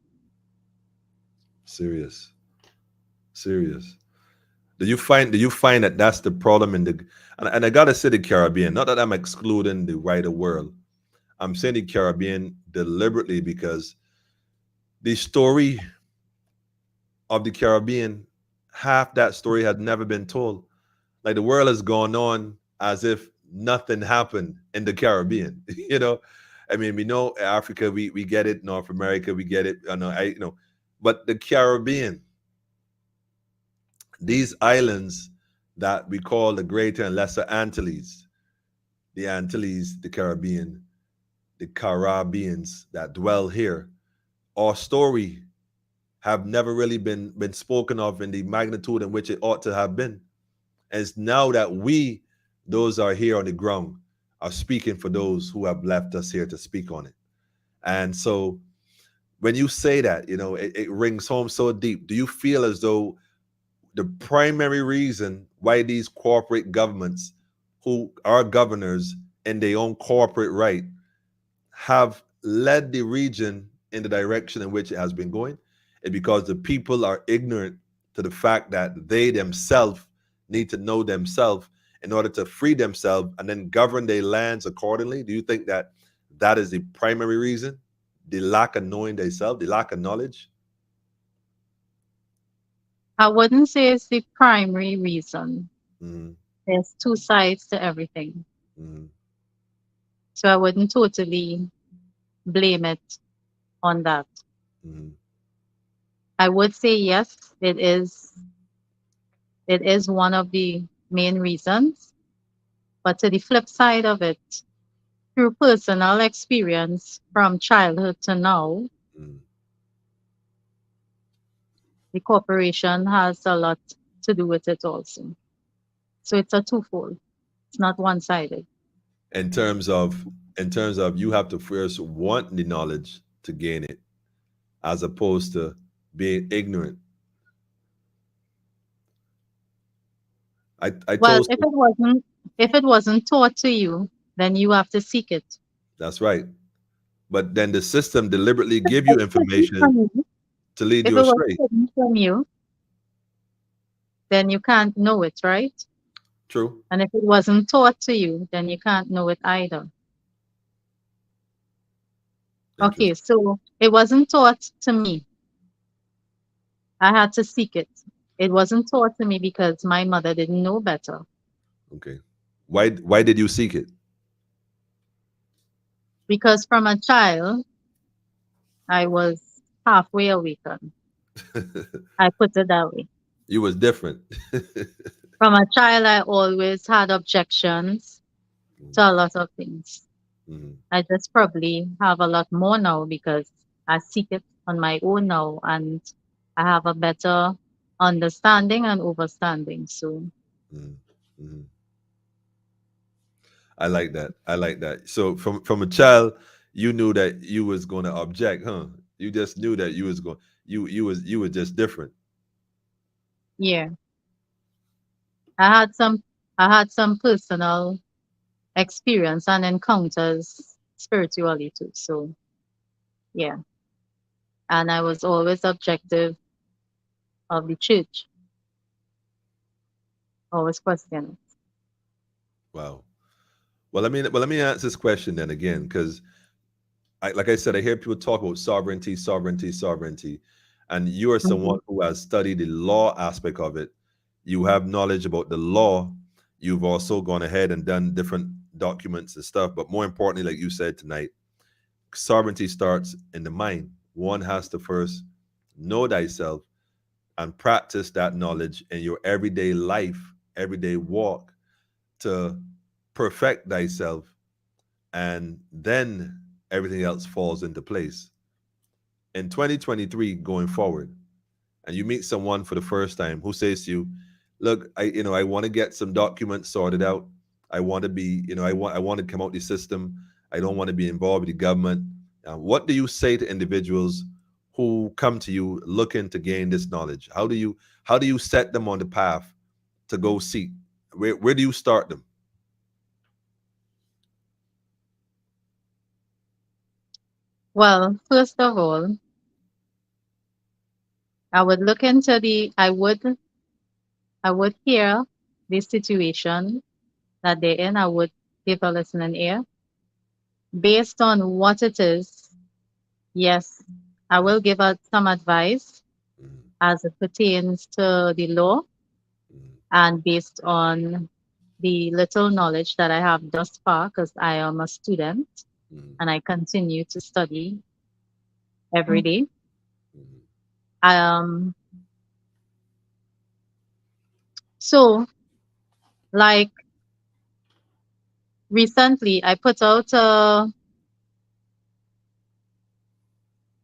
Serious. Serious. Do you find that that's the problem in the and I gotta say the Caribbean, not that I'm excluding the wider world. I'm saying the Caribbean deliberately because the story of the Caribbean, half that story had never been told. Like the world has gone on as if nothing happened in the Caribbean. You know, I mean, we know Africa, we get it. North America, we get it. But the Caribbean, these islands that we call the Greater and Lesser Antilles, the Antilles, the Caribbean, the Caribbeans that dwell here, our story have never really been spoken of in the magnitude in which it ought to have been. And it's now that we, those are here on the ground, are speaking for those who have left us here to speak on it. And so when you say that, it rings home so deep. Do you feel as though the primary reason why these corporate governments, who are governors in their own corporate right, have led the region in the direction in which it has been going, is because the people are ignorant to the fact that they themselves need to know themselves in order to free themselves and then govern their lands accordingly? Do you think that that is the primary reason? The lack of knowing themselves, the lack of knowledge? I wouldn't say it's the primary reason. Mm, There's two sides to everything. mm, So I wouldn't totally blame it on that. mm, I would say yes, it is one of the main reasons. But to the flip side of it, through personal experience from childhood to now, mm. the corporation has a lot to do with it also. So it's a twofold. It's not one-sided. In terms of you have to first want the knowledge to gain it, as opposed to being ignorant. I Well, told if it wasn't taught to you, then you have to seek it. that's right. But then the system deliberately give you It's hidden information from you. to lead If you it was astray. hidden from you, then you can't know it, right? True. And if it wasn't taught to you, then you can't know it either. Okay, Interesting. so it wasn't taught to me. I had to seek it. It wasn't taught to me because my mother didn't know better. Okay. Why did you seek it? Because from a child, I was halfway awakened. I put it that way. You was different. From a child, I always had objections to a lot of things. Mhm. I just probably have a lot more now because I seek it on my own now and I have a better understanding and overstanding. So, Mhm. Mhm. I like that. I like that. So from a child, you knew that you was going to object, huh? You just knew that you was going. You were just different. yeah, I had some I had some personal experience and encounters spiritually too. So, yeah, and I was always objective of the church, always questioning. Wow. Well, let me answer this question then again, because like I said, I hear people talk about sovereignty, sovereignty, sovereignty, and you are Mhm. someone who has studied the law aspect of it. You have knowledge about the law. You've also gone ahead and done different documents and stuff. But more importantly, like you said tonight, sovereignty starts in the mind. One has to first know thyself and practice that knowledge in your everyday life, everyday walk to perfect thyself, and then everything else falls into place. In 2023 going forward, and you meet someone for the first time who says to you, look, I want to get some documents sorted out. I want to be, I want to come out the system. I don't want to be involved with the government. What do you say to individuals who come to you looking to gain this knowledge? How do you set them on the path to go seek? Where do you start them? Well, first of all, I would look into I would hear the situation that they're in. I would give a listening ear. Based on what it is, yes, I will give out some advice Mhm, as it pertains to the law mhm, and based on the little knowledge that I have thus far, because I am a student mhm, and I continue to study every day. mhm, Um, so, like recently, I put out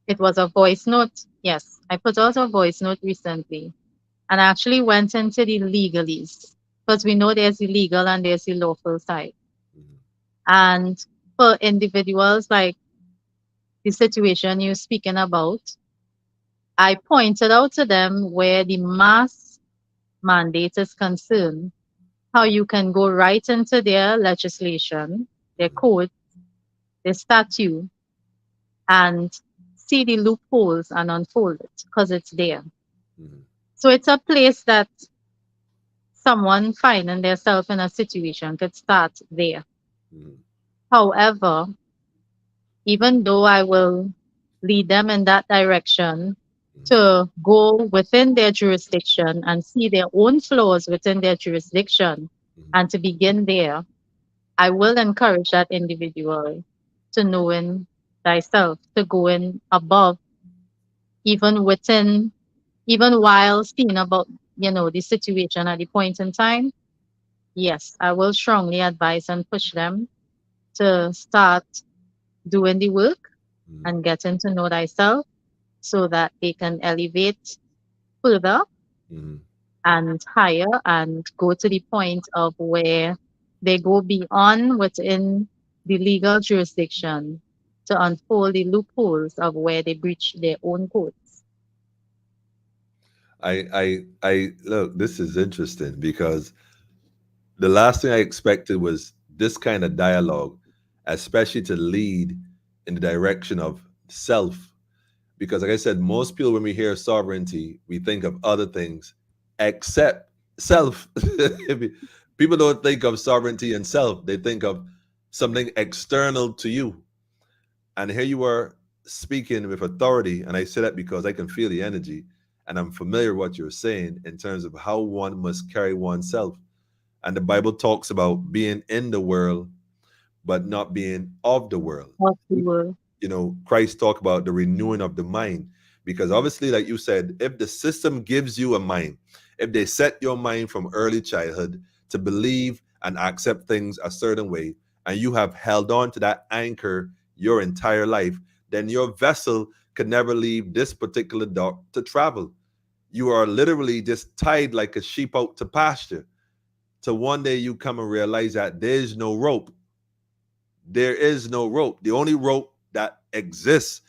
it was a voice note. Yes, I put out a voice note recently and I actually went into the legalese because we know there's the legal and there's the lawful side. mhm, And for individuals like the situation you're speaking about, I pointed out to them where the mass mandate is concerned, how you can go right into their legislation, their mhm, code, their statute, and see the loopholes and unfold it because it's there. mhm, So it's a place that someone finding themselves in a situation could start there. mhm, However, even though I will lead them in that direction mhm, to go within their jurisdiction and see their own flaws within their jurisdiction mhm, and to begin there, I will encourage that individual to knowing thyself, to going above, even within, even while seeing about, the situation at the point in time. Yes, I will strongly advise and push them to start doing the work mhm. and getting to know thyself so that they can elevate further Mhm. and higher and go to the point of where they go beyond within the legal jurisdiction to unfold the loopholes of where they breach their own codes. I look. This is interesting because The last thing I expected was this kind of dialogue, especially to lead in the direction of self. Because, like I said, most people, when we hear sovereignty, we think of other things except self. People don't think of sovereignty and self, they think of something external to you. And here you are speaking with authority. And I say that because I can feel the energy and I'm familiar with what you're saying in terms of how one must carry oneself. And the Bible talks about being in the world, but not being of the world. Of the world. You know, Christ talked about the renewing of the mind. Because obviously, like you said, if the system gives you a mind, if they set your mind from early childhood to believe and accept things a certain way, and you have held on to that anchor your entire life, then your vessel could never leave this particular dock to travel. You are literally just tied like a sheep out to pasture. So one day you come and realize that there's no rope. There is no rope. The only rope that exists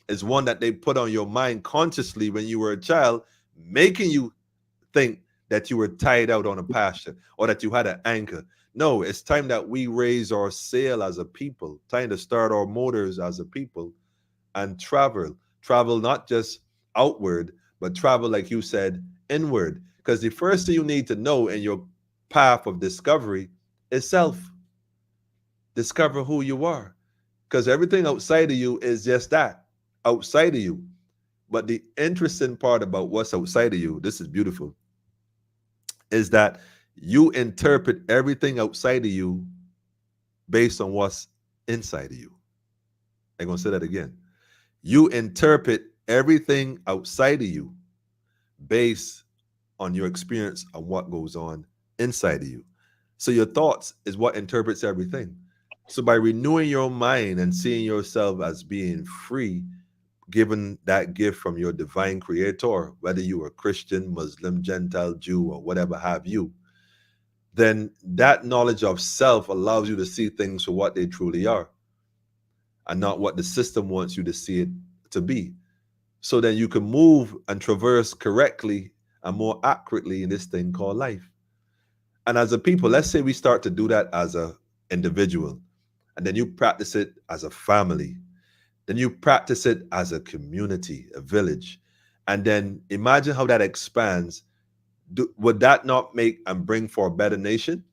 is one that they put on your mind consciously when you were a child, making you think that you were tied out on a pasture or that you had an anchor. No, it's time that we raise our sail as a people, time to start our motors as a people and travel. Travel not just outward, but travel, like you said, inward. Because the first thing you need to know in your path of discovery is self. Discover who you are. Because everything outside of you is just that, outside of you. But the interesting part about what's outside of you, this is beautiful, is that you interpret everything outside of you based on what's inside of you. I'm going to say that again. You interpret everything outside of you based on your experience of what goes on inside of you. So your thoughts is what interprets everything. So by renewing your mind and seeing yourself as being free, given that gift from your divine creator, whether you are Christian, Muslim, Gentile, Jew, or whatever have you, then that knowledge of self allows you to see things for what they truly are and not what the system wants you to see it to be. So then you can move and traverse correctly and more accurately in this thing called life. And as a people, let's say we start to do that as a individual, and then you practice it as a family, then you practice it as a community, a village, and then imagine how that expands. Would that not make and bring for a better nation?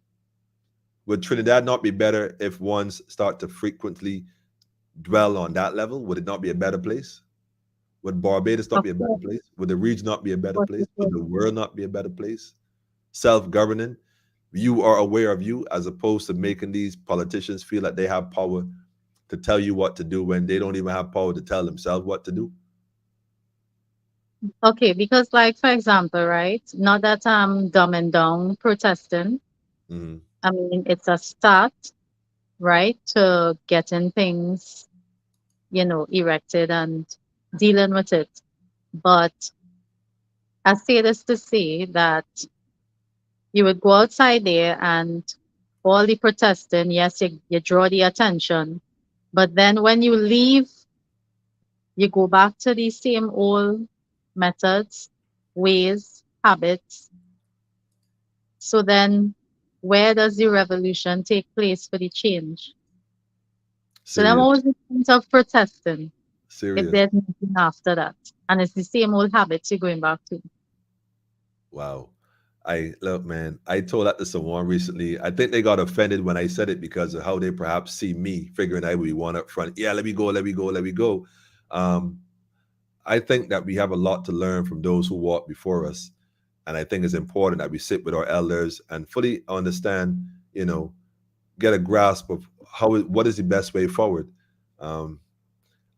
Would Trinidad not be better if ones start to frequently dwell on that level? Would it not be a better place? Would Barbados not Of be a better course, place? Would the region not be a better what place? you Would said. the world not be a better place? Self-governing. You are aware of you as opposed to making these politicians feel like they have power to tell you what to do when they don't even have power to tell themselves what to do. Okay, because like for example, right? Not that I'm dumbing down protesting. Mhm. I mean, it's a start, right, to getting things, erected and dealing with it. But I say this to say that you would go outside there and all the protesting, yes, you draw the attention. But then when you leave, you go back to the same old methods, ways, habits. So then where does the revolution take place for the change? So I'm Serious, always in terms of protesting if serious. there's nothing after that. And it's the same old habits you're going back to. Wow. I look, man. I told that to someone recently. I think they got offended when I said it because of how they perhaps see me, figuring I would be one up front. Yeah, let me go, let me go, let me go. Um, I think that we have a lot to learn from those who walk before us. And I think it's important that we sit with our elders and fully understand, get a grasp of what is the best way forward. Um,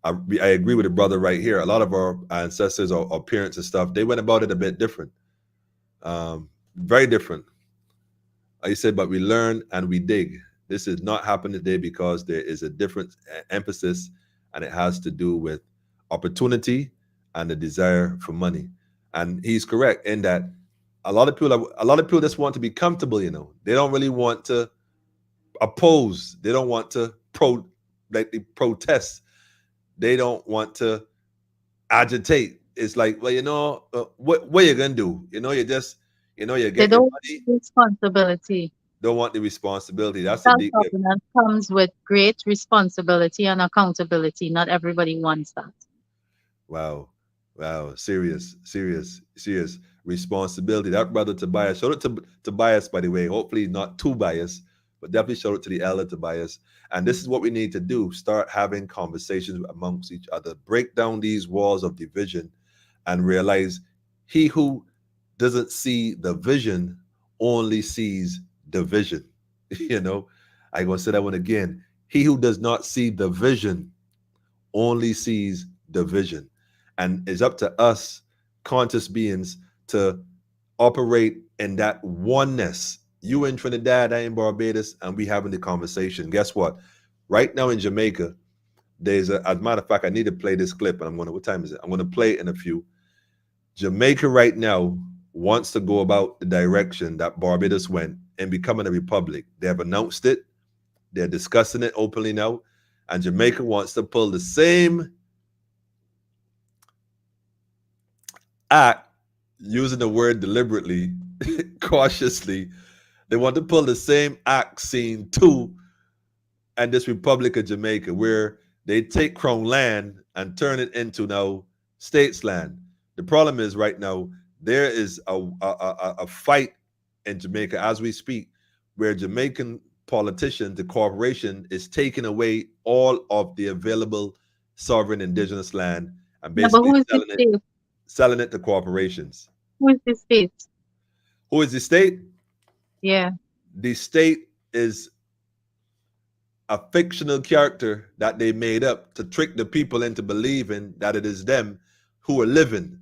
I agree with the brother right here. A lot of our ancestors or parents and stuff, they went about it a bit different, very different. Like you said, but we learn and we dig. This is not happening today because there is a different emphasis, and it has to do with opportunity and the desire for money. And he's correct in that a lot of people just want to be comfortable. They don't really want to oppose. They don't want to they protest. They don't want to agitate. It's like, well, what are you gonna do? You just, you're They getting your don't money. take responsibility. don't want the responsibility. That's a deep level. Self-governance comes with great responsibility and accountability. Not everybody wants that. Wow. Wow. Serious, serious, serious responsibility. That brother Tobias, shout out to Tobias, by the way. Hopefully not too biased, but definitely shout out to the elder Tobias. And this is what we need to do. Start having conversations amongst each other. Break down these walls of division and realize he who doesn't see the vision only sees division. You know, I'm going to say that one again. He who does not see the vision only sees division. And it's up to us, conscious beings, to operate in that oneness. You in Trinidad, I in Barbados, and we having the conversation. Guess what? Right now in Jamaica, there's as a matter of fact, I need to play this clip, and what time is it? I'm going to play it in a few. Jamaica right now wants to go about the direction that Barbados went in becoming a republic. They have announced it. They're discussing it openly now. And Jamaica wants to pull the same act, using the word deliberately, cautiously. They want to pull the same act scene too, and this Republic of Jamaica, where they take Crown land and turn it into now states land. The problem is right now there is a fight in Jamaica as we speak, where Jamaican politicians, the corporation, is taking away all of the available sovereign indigenous land and Yeah, but basically who is the state? selling it to corporations. Who is the state? Who is the state? Yeah. The state is a fictional character that they made up to trick the people into believing that it is them who are living.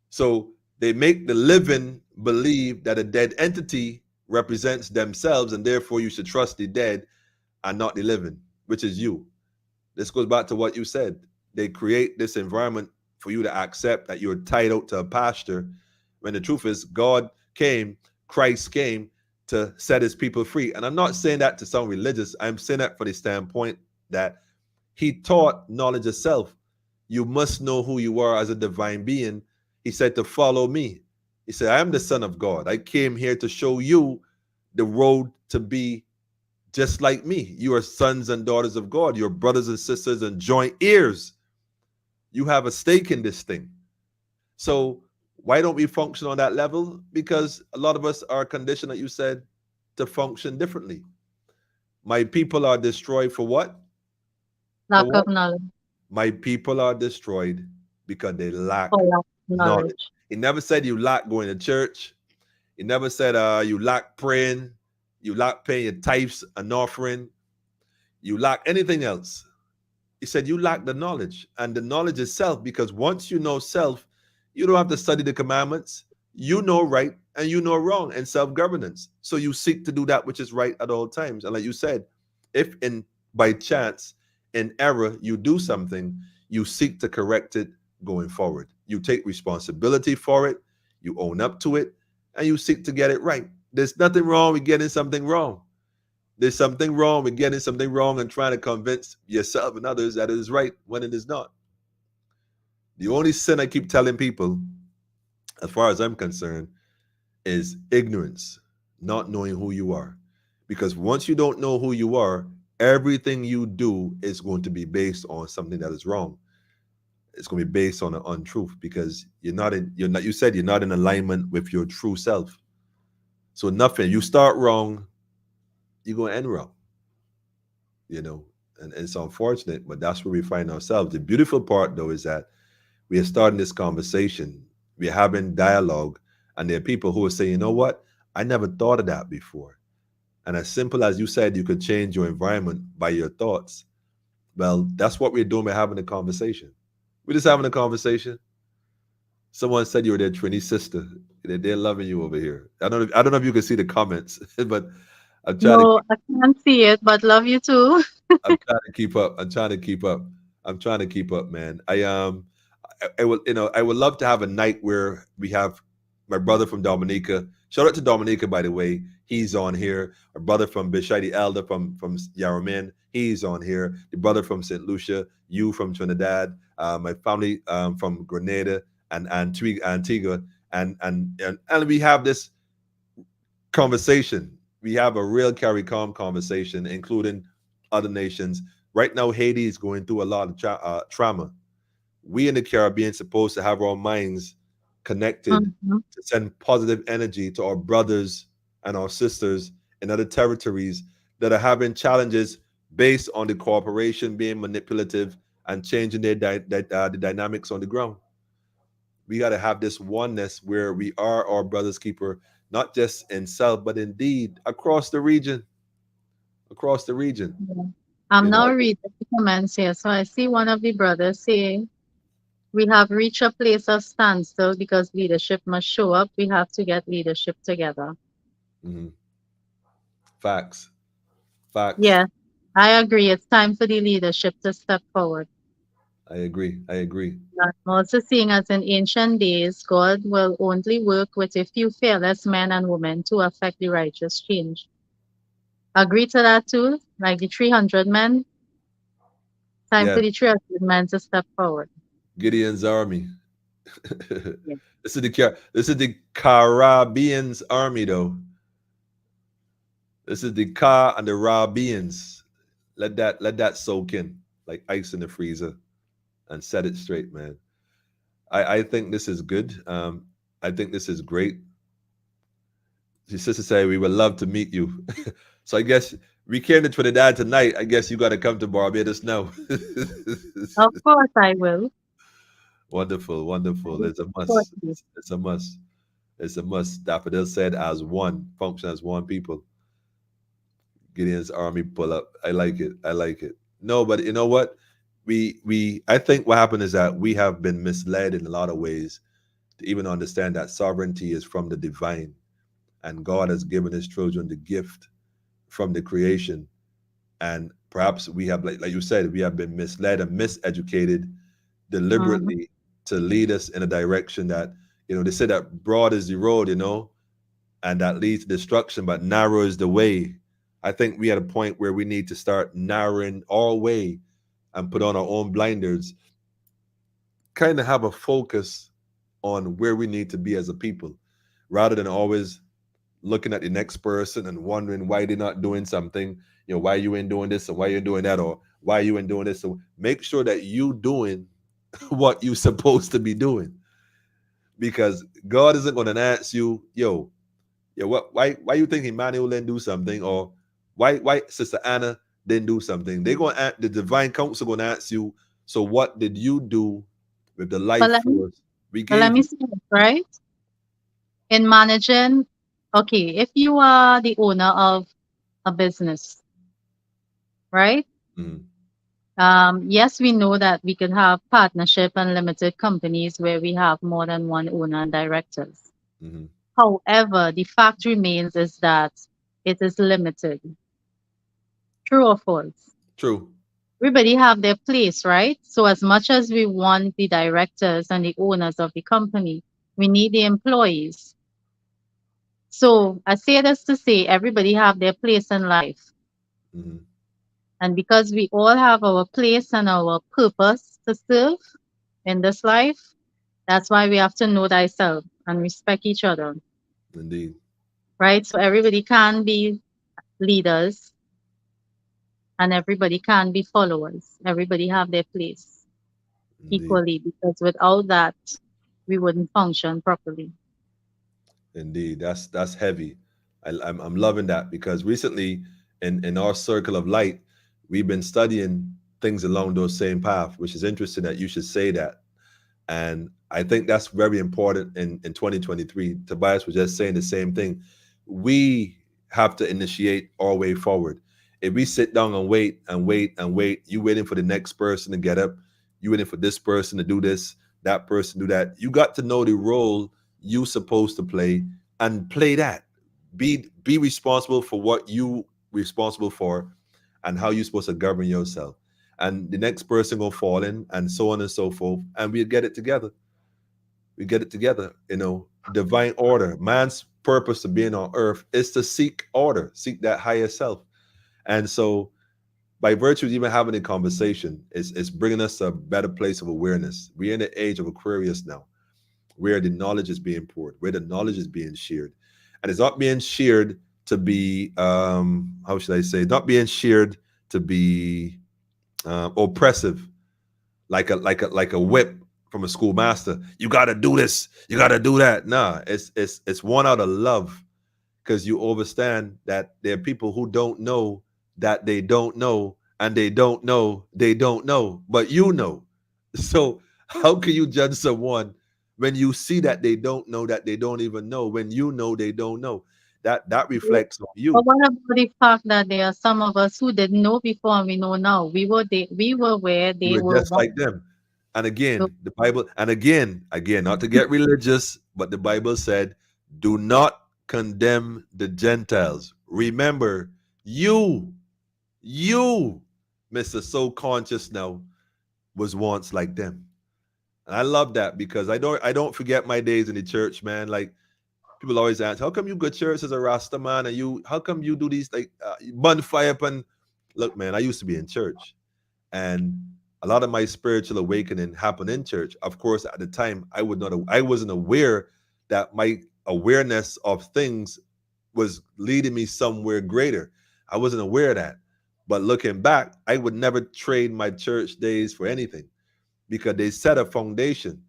So they make the living believe that a dead entity represents themselves, and therefore you should trust the dead and not the living, which is you. This goes back to what you said. They create this environment for you to accept that you're tied out to a pasture, when the truth is God came, Christ came to set his people free. And I'm not saying that to sound religious. I'm saying that for the standpoint that he taught knowledge of self. You must know who you are as a divine being. He said to follow me. He said, I am the Son of God. I came here to show you the road to be just like me. You are sons and daughters of God. You're brothers and sisters and joint heirs. You have a stake in this thing. So why don't we function on that level? Because a lot of us are conditioned, like you said, to function differently. My people are destroyed for what? Lack For what? of knowledge. My people are destroyed because they lack For lack of knowledge. knowledge. He never said you lack going to church. He never said you lack praying. You lack paying your tithes and offering. You lack anything else. He said you lack the knowledge, and the knowledge is self, because once you know self, you don't have to study the commandments. You know right and you know wrong, and self-governance. So you seek to do that which is right at all times. And like you said, if by chance, in error, you do something, you seek to correct it going forward. You take responsibility for it, you own up to it, and you seek to get it right. There's nothing wrong with getting something wrong. There's something wrong with getting something wrong and trying to convince yourself and others that it is right when it is not. The only sin I keep telling people, as far as I'm concerned, is ignorance, not knowing who you are. Because once you don't know who you are, everything you do is going to be based on something that is wrong. It's going to be based on an untruth, because you said you're not in alignment with your true self. So nothing, you start wrong, you're going to end wrong. You know, and it's unfortunate, but that's where we find ourselves. The beautiful part, though, is that we are starting this conversation, we're having dialogue, and there are people who are saying, you know what, I never thought of that before. And as simple as you said, you could change your environment by your thoughts. Well, that's what we're doing by having a conversation. We're just having a conversation. Someone said you were their Trini sister. They're loving you over here. I don't know if you can see the comments, but I'm trying No, I can't see it, but love you too. I'm trying to keep up. I'm trying to keep up, man. I would love to have a night where we have my brother from Dominica. Shout out to Dominica, by the way. He's on here. Our brother from Bishai the Elder from Yarraman. He's on here. The brother from St. Lucia. You from Trinidad. My family from Grenada and Antigua. And we have this conversation. we have a real CARICOM conversation, including other nations. Right now, Haiti is going through a lot of trauma. We in the Caribbean supposed to have our minds connected Mhm. to send positive energy to our brothers and our sisters in other territories that are having challenges based on the corporation being manipulative and changing the dynamics on the ground. We got to have this oneness where we are our brother's keeper, not just in South, but indeed across the region, across the region. Yeah. I'm You know, now reading the comments here. So I see one of the brothers say, we have reached a place of standstill because leadership must show up. We have to get leadership together. mhm. Facts, facts. Yeah, I agree. It's time for the leadership to step forward. I agree. I agree. I'm also seeing as in ancient days, God will only work with a few fearless men and women to affect the righteous change. Agree to that too? Like the 300 men, time Yeah, for the 300 men to step forward. Gideon's army. Yeah. This is the Caribbean's army, though. This is the Car and the Rabians. Let that soak in like ice in the freezer and set it straight, man. I think this is good. I think this is great. Your sister say we would love to meet you. So I guess we came to Trinidad tonight. I guess you got to come to Barbados now. Of course I will. Wonderful, I wonderful. will It's a support must. you. It's a must. It's a must. Daffodil said, as one, function as one people. Gideon's army pull up. I like it. I like it. No, but you know what? I think what happened is that we have been misled in a lot of ways to even understand that sovereignty is from the divine, and God has given his children the gift from the creation. And perhaps we have, like you said, we have been misled and miseducated Mhm. deliberately to lead us in a direction that, they say that broad is the road, and that leads to destruction, but narrow is the way. I think we at a point where we need to start narrowing our way and put on our own blinders, kind of have a focus on where we need to be as a people, rather than always looking at the next person and wondering why they're not doing something, why you ain't doing this and why you're doing that, or why you ain't doing this. So make sure that you doing what you supposed to be doing, because God isn't going to ask you, why you think Emmanuel didn't do something, or why Sister Anna didn't do something. They're going to ask, the divine council going to ask you, so what did you do with the But life let me, force we but let gave me you? say this, right? In managing, okay, if you are the owner of a business, right? Mhm, Yes, we know that we could have partnership and limited companies where we have more than one owner and directors. mhm. However, the fact remains is that it is limited. True or false? True. Everybody have their place, right? So as much as we want the directors and the owners of the company, we need the employees. So I say this to say everybody have their place in life. Mhm. And because we all have our place and our purpose to serve in this life, that's why we have to know thyself and respect each other, Indeed. right? So everybody can be leaders and everybody can be followers. Everybody have their place Indeed. equally because without that, we wouldn't function properly. Indeed. That's heavy. I'm loving that, because recently in our circle of light, we've been studying things along those same path, which is interesting that you should say that. And I think that's very important in 2023. Tobias was just saying the same thing. We have to initiate our way forward. If we sit down and wait and wait and wait, you waiting for the next person to get up, you waiting for this person to do this, that person do that. You got to know the role you supposed to play and play that. Be responsible for what you responsible for and how you're supposed to govern yourself. And the next person gonna fall in, and so on and so forth, and we get it together. We get it together. Divine order. Man's purpose of being on earth is to seek order, seek that higher self. And so, by virtue of even having a conversation, it's bringing us to a better place of awareness. We're in the age of Aquarius now, where the knowledge is being poured, where the knowledge is being shared. And it's not being shared to be how should I say, not being sheared to be oppressive, like a whip from a schoolmaster. You got to do this, you got to do that. Nah, it's one out of love, because you understand that there are people who don't know that they don't know, and they don't know they don't know, but you know. So how can you judge someone when you see that they don't know that they don't even know, when you know they don't know? That reflects on But you. what about the fact that there are some of us who didn't know before and we know now? We were where You they were were just once. like them. And So again, the Bible, and again, not to get religious, but the Bible said, do not condemn the Gentiles. Remember, you, Mr. So Conscious now, was once like them. And I love that, because I don't forget my days in the church, man. Like, people always ask, how come you go to church as a Rasta man, and how come you do these, like, bonfire up? And look, man, I used to be in church, and a lot of my spiritual awakening happened in church. Of course, at the time, I wasn't aware that my awareness of things was leading me somewhere greater. I wasn't aware of that. But looking back, I would never trade my church days for anything, because they set a foundation,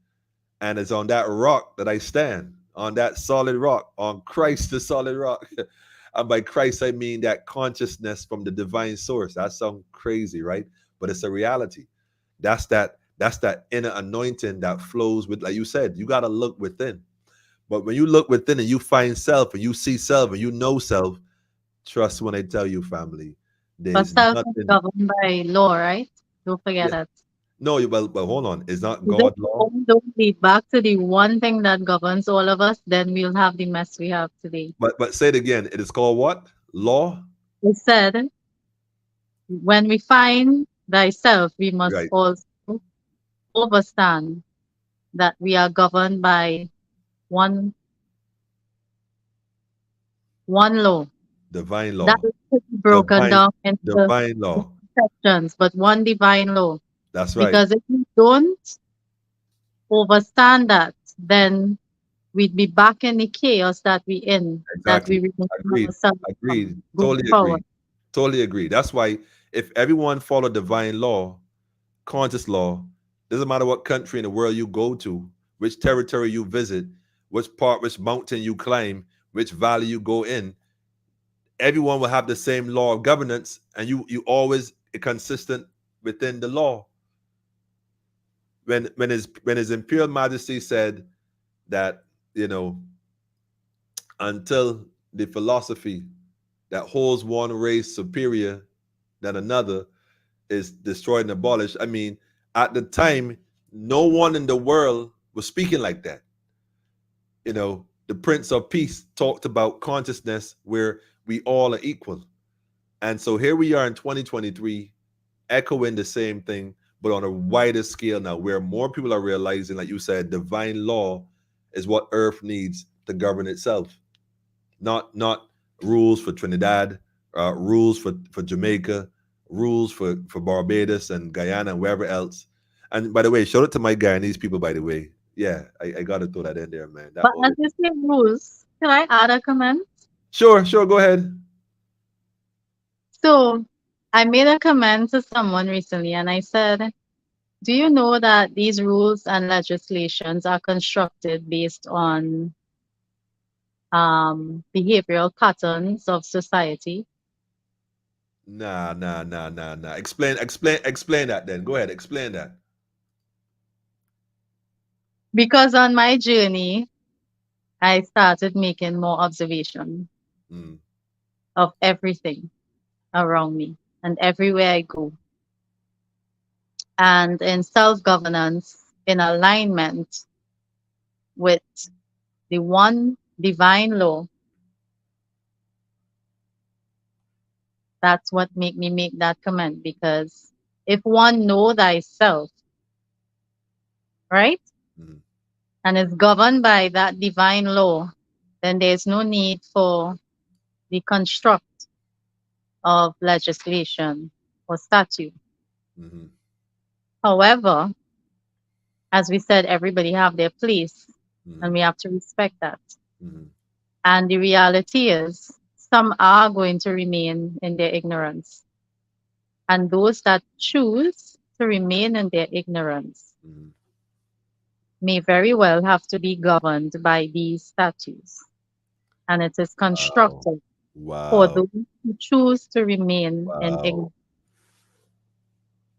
and it's on that rock that I stand, on that solid rock, on Christ, the solid rock. And by Christ, I mean that consciousness from the divine source. That sounds crazy, right? But it's a reality. That's that inner anointing that flows with, like you said, you got to look within. But when you look within and you find self, and you see self, and you know self, trust when I tell you, family, but there's self is nothing. governed by law, right? Don't forget Yeah, that. no, but hold on. It's not If this God law. all don't lead back to the one thing that governs all of us, then we'll have the mess we have today. But say it again. It is called what? Law? It said, when we find thyself, we must Right. also understand that we are governed by one one law. Divine That law. is broken Divine, down into divine law. sections, but one divine law. That's right. Because if we don't understand that, then we'd be back in the chaos that we in, that we Exactly. remove Agreed. ourselves Agreed. from going Totally forward. agree. Totally agree. That's why if everyone followed divine law, conscious law, doesn't matter what country in the world you go to, which territory you visit, which mountain you climb, which valley you go in, everyone will have the same law of governance, and you always consistent within the law. When his imperial majesty said that, you know, until the philosophy that holds one race superior than another is destroyed and abolished. I mean, at the time, no one in the world was speaking like that. You know, the Prince of Peace talked about consciousness where we all are equal. And so here we are in 2023, echoing the same thing, but on a wider scale now, where more people are realizing, like you said, divine law is what Earth needs to govern itself. Not rules for Trinidad, rules for Jamaica, rules for Barbados and Guyana and wherever else. And by the way, shout out to my Guyanese people. By the way, yeah, I got to throw that in there, man. That But as always. you say rules, can I add a comment? Sure, go ahead. So I made a comment to someone recently and I said, do you know that these rules and legislations are constructed based on behavioral patterns of society? Nah. Explain that. Then go ahead. Explain that. Because on my journey, I started making more observation Mm, of everything around me and everywhere I go. And in self governance, in alignment with the one divine law, that's what made me make that comment. Because if one know thyself, right, mm, and is governed by that divine law, then there's no need for the construct of legislation or statute. mm, However, as we said, everybody have their place and mm, we have to respect that. mm, And the reality is, some are going to remain in their ignorance. And those that choose to remain in their ignorance Mhm. may very well have to be governed by these statutes. And it is Wow. constructed for Wow. those who choose to remain in Wow. ignorance.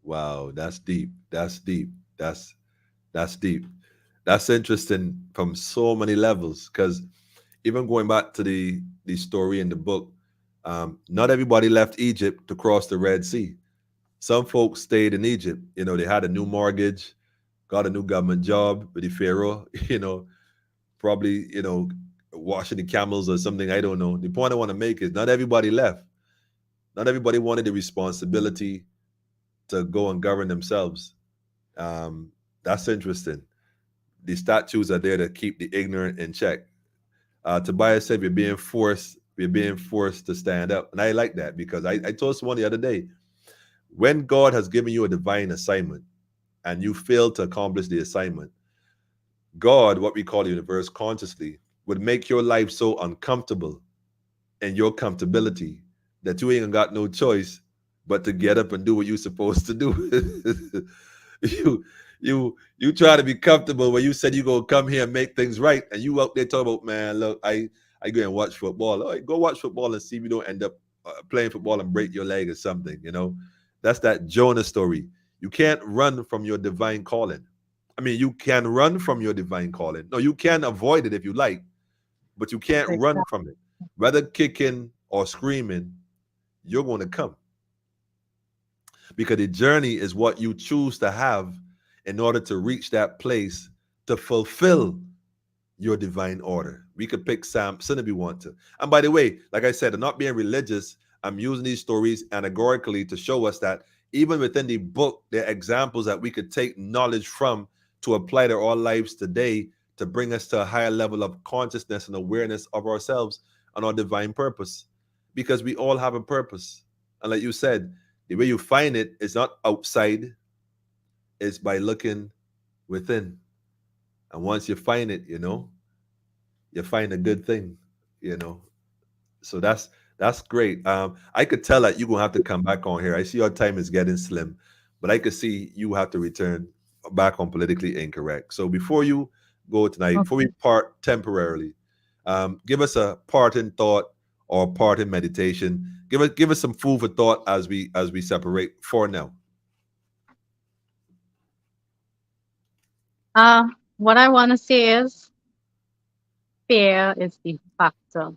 Wow. That's deep. That's deep. That's deep. That's interesting from so many levels. Because even going back to the story in the book, not everybody left Egypt to cross the Red Sea. Some folks stayed in Egypt. You know, they had a new mortgage, got a new government job with the Pharaoh. You know, probably washing the camels or something. I don't know. The point I want to make is not everybody left. Not everybody wanted the responsibility to go and govern themselves. Um, that's interesting. The statues are there to keep the ignorant in check. Tobias said we're being forced to stand up. And I like that because I told someone the other day, when God has given you a divine assignment and you fail to accomplish the assignment, God, what we call the universe consciously, would make your life so uncomfortable and your comfortability that you ain't got no choice but to get up and do what you're supposed to do. You try to be comfortable when you said you gonna come here and make things right, and you out there talking about, man, look, I go and watch football. All right, go watch football and see if you don't end up playing football and break your leg or something. That's that Jonah story. You can't run from your divine calling. I mean, you can run from your divine calling. No, you can avoid it if you like, but you can't run from it. Whether kicking or screaming, you're going to come because the journey is what you choose to have in order to reach that place to fulfill your divine order. We could pick Samson if we want to. And by the way, like I said, I'm not being religious. I'm using these stories allegorically to show us that even within the book, there are examples that we could take knowledge from to apply to our lives today to bring us to a higher level of consciousness and awareness of ourselves and our divine purpose. Because we all have a purpose. And like you said, the way you find it is not outside, it's by looking within. And once you find it, you find a good thing, you know. So that's great. I could tell that you're gonna have to come back on here. I see your time is getting slim, but I could see you have to return back on politically incorrect. So before you go tonight, before we Okay. part temporarily, give us a parting thought or parting meditation. Give us some food for thought as we separate for now. Uh, what I want to say is fear is the factor.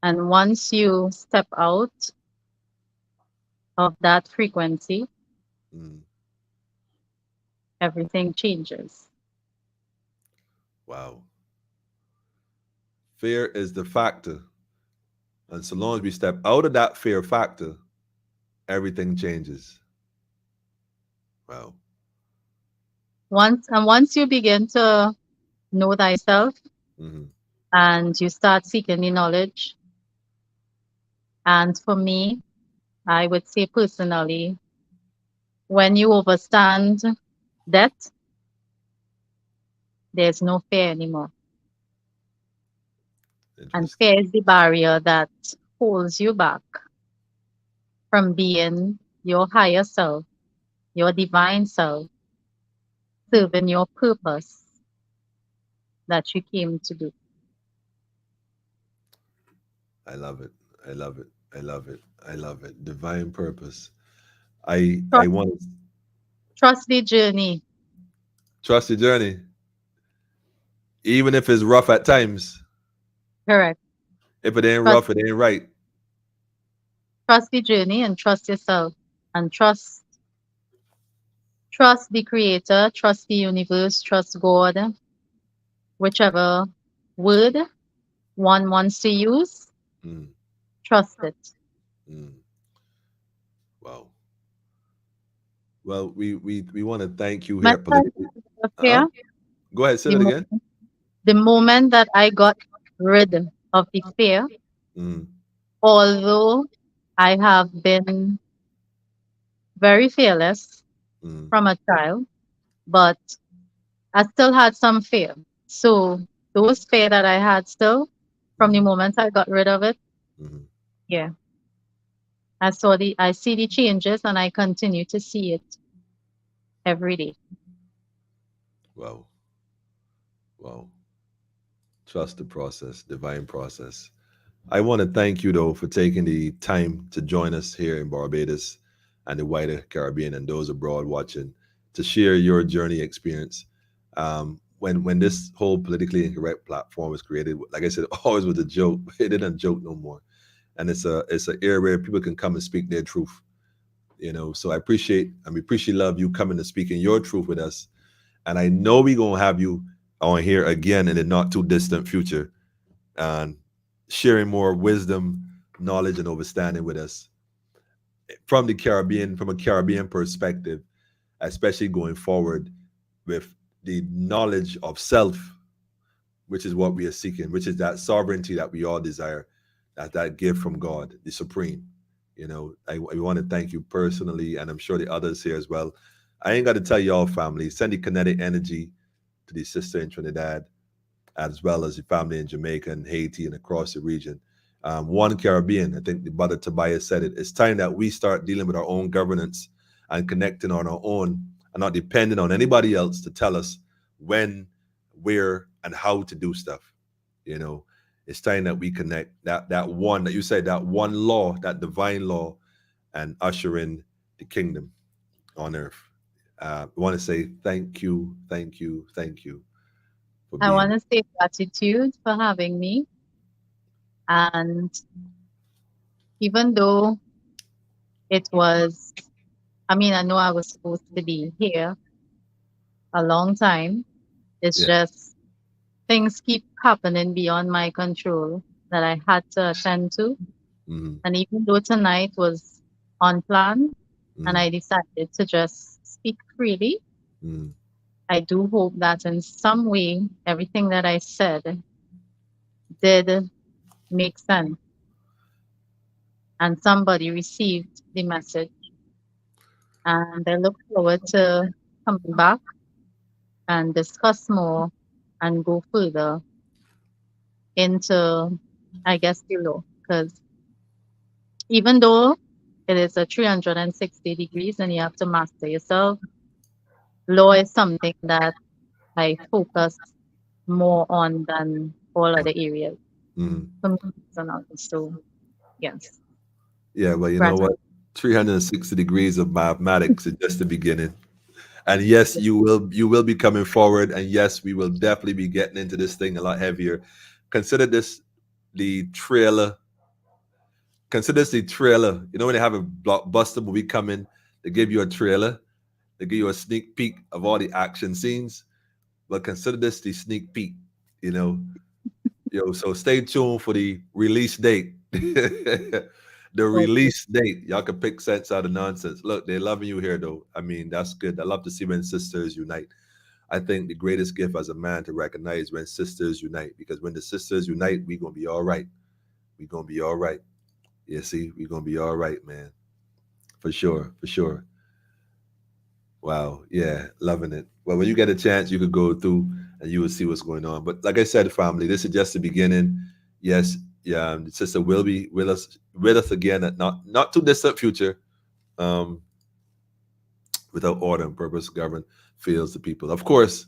And once you step out of that frequency, Mm, everything changes. wow. Fear is the factor. And so long as we step out of that fear factor, everything changes. Wow. Once you begin to know thyself Hmm. and you start seeking the knowledge, and for me, I would say personally, when you overstand death, there's no fear anymore. And Interesting. fear is the barrier that holds you back from being your higher self, your divine self, serving your purpose that you came to do. I love it. I love it. I love it. I love it. Divine purpose. I Trust, want to trust the journey. trust the journey, even if it's rough at times. Correct. If it ain't Trust, rough, it ain't right. trust the journey and trust yourself and trust the creator, trust the universe, trust God, whichever word one wants to use, Mm, trust it. mm. Wow. Well, we want to thank you here My at friend, Politically. the Uh-huh. fear, Go ahead, say the, that mo- again. the moment that I got rid of the fear, Mm, although I have been very fearless mm, from a child, but I still had some fear. So those fear that I had still, From the moment I got rid of it, Mhm. yeah, I see the changes and I continue to see it every day. Wow. Wow. Trust the process, divine process. I want to thank you though for taking the time to join us here in Barbados and the wider Caribbean and those abroad watching to share your journey experience. When this whole politically incorrect platform was created, like I said, always with a joke. It didn't joke no more, and it's an area where people can come and speak their truth. So I appreciate and we appreciate love you coming to speak in your truth with us, and I know we're gonna have you on here again in the not too distant future and sharing more wisdom, knowledge, and understanding with us from the Caribbean, from a Caribbean perspective, especially going forward with the knowledge of self, which is what we are seeking, which is that sovereignty that we all desire, that gift from God, the supreme. I want to thank you personally, and I'm sure the others here as well. I ain't got to tell y'all, family, send the kinetic energy to the sister in Trinidad, as well as the family in Jamaica and Haiti and across the region. One Caribbean, I think the brother Tobias said it. It's time that we start dealing with our own governance and connecting on our own and not depending on anybody else to tell us when, where, and how to do stuff. It's time that we connect that one that you said, that one law, that divine law, and usher in the kingdom on earth. I want to say thank you, thank you, thank you for I being. want to say gratitude for having me. And even though it was, I mean, I know I was supposed to be here a long time. It's Yeah. just things keep happening beyond my control that I had to attend to. Mhm, And even though tonight was unplanned and mhm, I decided to just speak freely, mhm. I do hope that in some way everything that I said did make sense and somebody received the message. And I look forward to coming back and discuss more and go further into, I guess, the law. Because even though it is a 360 degrees and you have to master yourself, law is something that I focus more on than all other areas Mhm. for me personally. So, yes, Yeah, well, you know gratitude. what? 360 degrees of mathematics is just the beginning. And yes, you will be coming forward, and yes, we will definitely be getting into this thing a lot heavier. Consider this the trailer. Consider this the trailer. You know when they have a blockbuster movie coming, they give you a trailer, they give you a sneak peek of all the action scenes. But consider this the sneak peek. You know, so stay tuned for the release date. The Okay. release date. Y'all can pick sense out of nonsense. Look, they're loving you here, though. I mean, that's good. I love to see when sisters unite. I think the greatest gift as a man to recognize when sisters unite, because when the sisters unite, we gonna be all right. We gonna be all right. Yeah, see, we gonna be all right, man. For sure, for sure. Wow, yeah, loving it. Well, when you get a chance, you could go through and you will see what's going on. But like I said, family, this is just the beginning. Yes, yeah, the sister will be with us again at not too distant future. Um, without order and purpose, govern feels the people. Of course,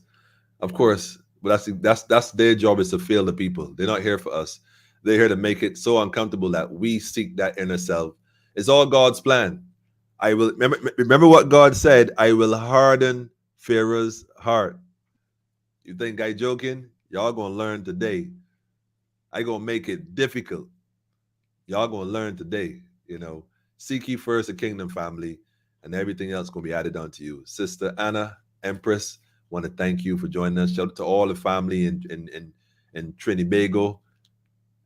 but that's their job is to feel the people. They're not here for us. They're here to make it so uncomfortable that we seek that inner self. It's all God's plan. I will remember what God said. I will harden Pharaoh's heart. You think I joking? Y'all gonna learn today. I gonna make it difficult. Y'all gonna learn today. Seek ye first the kingdom, family, and everything else gonna be added onto you. Sister Anna, Empress, want to thank you for joining us. Shout out to all the family in Trinidad.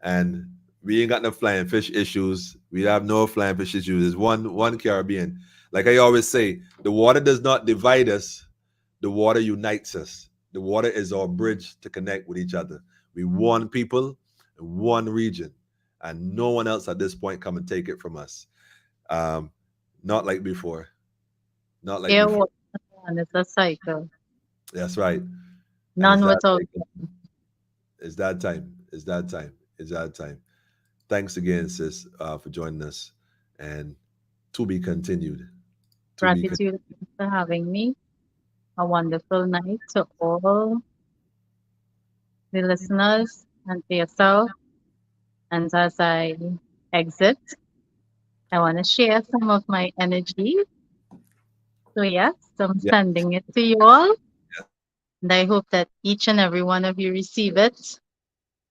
And we ain't got no flying fish issues. We have no flying fish issues. There's one Caribbean. Like I always say, the water does not divide us. The water unites us. The water is our bridge to connect with each other. We one people, one region, and no one else at this point come and take it from us. Um, not like before. Not like Air, before. water, and it's a cycle. That's right. And it's None that without. cycle. It's that time. It's that time. It's our time. Thanks again, sis, for joining us, and to be continued. To be con- Gratitude for having me. A wonderful night to all the listeners and to yourself. And as I exit, I want to share some of my energy. So, yes, I'm yeah, sending it to you all. And I hope that each and every one of you receive it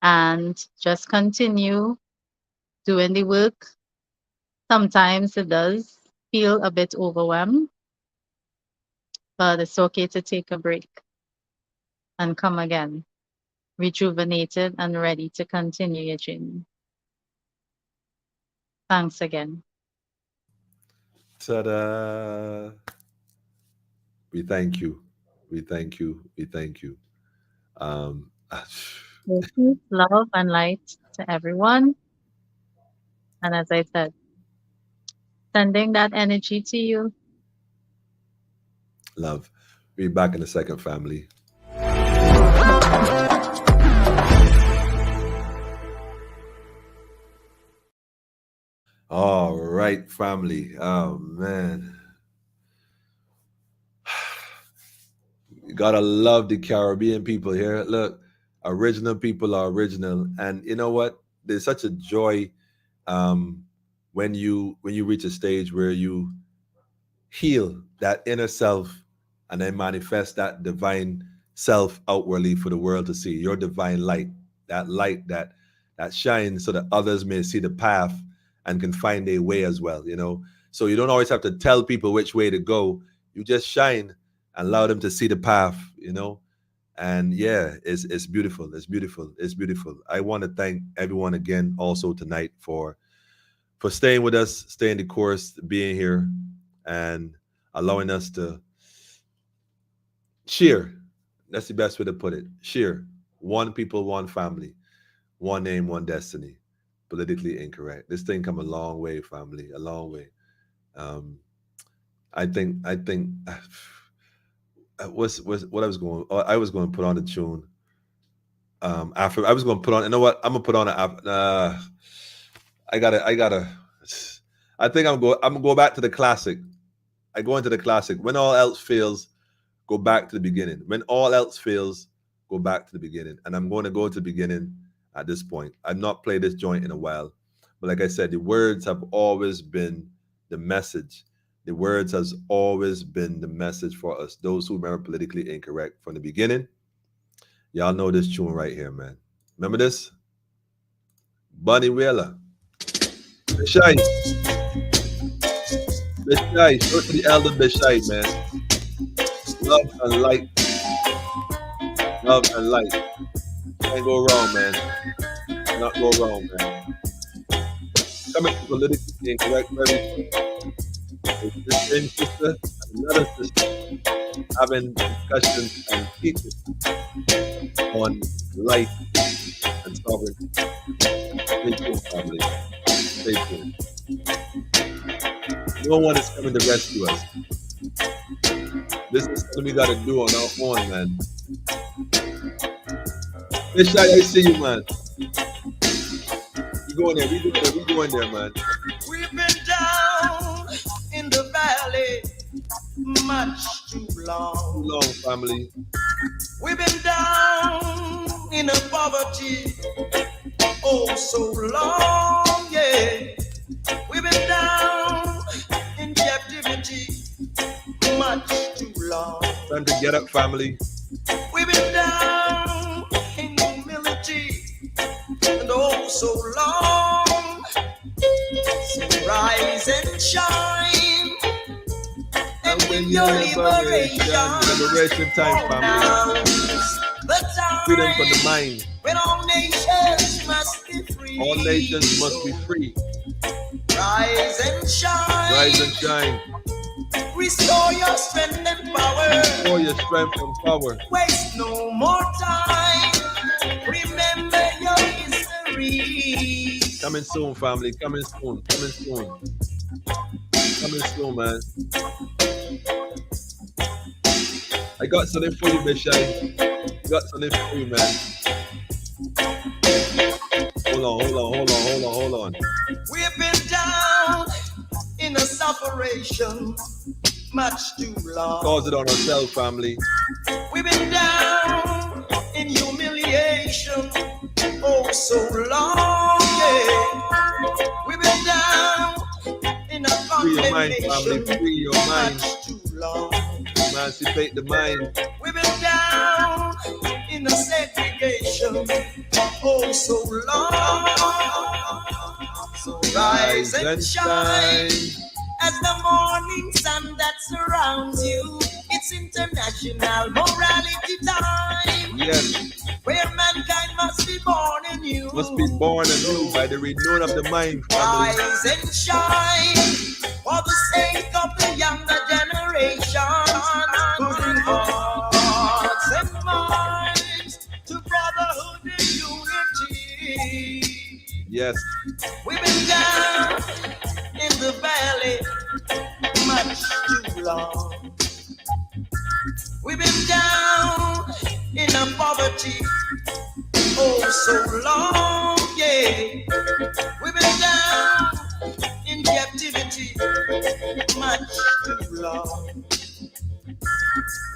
and just continue doing the work. Sometimes it does feel a bit overwhelmed, but it's okay to take a break and come again, rejuvenated and ready to continue your journey. Thanks again. ta-da! We thank you. We thank you. We thank you. Um, Peace, love, and light to everyone. And as I said, sending that energy to you. love. Be back in a second, family. All right, family. Oh man, you gotta love the Caribbean people here. Look, original people are original, and you know what? There's such a joy um, when you reach a stage where you heal that inner self and then manifest that divine self outwardly for the world to see. Your divine light that shines so that others may see the path and can find their way as well, you know. So you don't always have to tell people which way to go. You just shine and allow them to see the path, you know. And yeah, it's beautiful. It's beautiful. It's beautiful. I want to thank everyone again also tonight for staying with us, staying the course, being here, and allowing us to share. That's the best way to put it. Share. One people, one family, one name, one destiny. Politically incorrect. This thing come a long way, family, a long way. Um, I think was what I was going. I was going to put on the tune. After I was going to put on. You know what? I'm gonna put on I gotta. I think I'm gonna go back to the classic. I go into the classic. When all else fails, go back to the beginning. When all else fails, go back to the beginning. And I'm going to go to the beginning at this point. I've not played this joint in a while. But like I said, the words have always been the message. The words has always been the message for us, those who remember politically incorrect from the beginning. Y'all know this tune right here, man. Remember this? Bunny Wailer. Bishai. Bishai. Show to the elder Bishai, man. Love and light. Love and light. Can't go wrong, man. Not go wrong, man. Coming to politically incorrect very soon. This same sister and another sister having discussions and teaching on life and sovereignty. Stay tuned, family. Stay tuned. No one is coming to rescue us. This is something we gotta do on our own, man. Bishai, I see you, man. We going there, we going there, man. We've been down in the valley much too Too long. long, family. We've been down in a poverty oh so long, yeah. We've been down in captivity much too long. Time to get up, family. We've been down in humility and oh so long. So rise and shine and win your liberation. Liberation time, family. Now's the Freedom from the time mind. when all nations must be free. All nations must be free. Rise and shine. Rise and shine. Restore your strength and power. For your strength and power. Waste no more time. Remember your history. Coming soon, family. Coming soon. Coming soon. Coming soon, man. I got something for you, Bishai. Got something for you, man. Hold on. We've been down in a separation much too long. Cause it on ourselves, family. We've been down in humiliation oh so long. Yeah. We've been down in a Free your mind, family. condemnation Free your mind. much too long. Emancipate the mind. We've been down in a segregation oh so long. So rise and shine as the morning sun that surrounds you. It's International Morality Time. Yes. Where mankind must be born anew. Must be born anew by the renewing of the mind, family. Rise and shine for the sake of the younger generation. Putting hearts and minds to brotherhood and unity. Yes. We've been down in the valley much too long. We've been down in a poverty oh so long, yeah. We've been down in captivity much too long.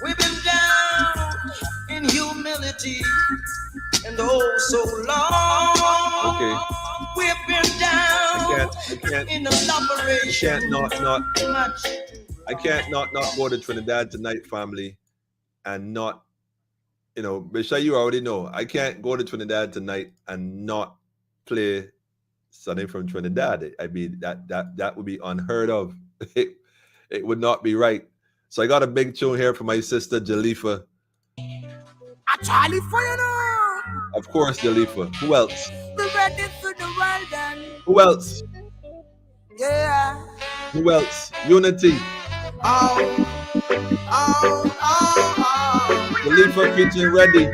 We've been down in humility and oh so long. Okay. We've been down I can't in a separation not much too I can't not go to Trinidad tonight, family, and not, Bishop, you already know, I can't go to Trinidad tonight and not play something from Trinidad. I mean, that would be unheard of. It would not be right. So I got a big tune here for my sister, Jalifa. Charlie Fire now. Of course, Jalifa. Who else? Be ready for the world then. Who else? Yeah. Who else? Unity. Oh. Jalifa featuring Ready. Yo.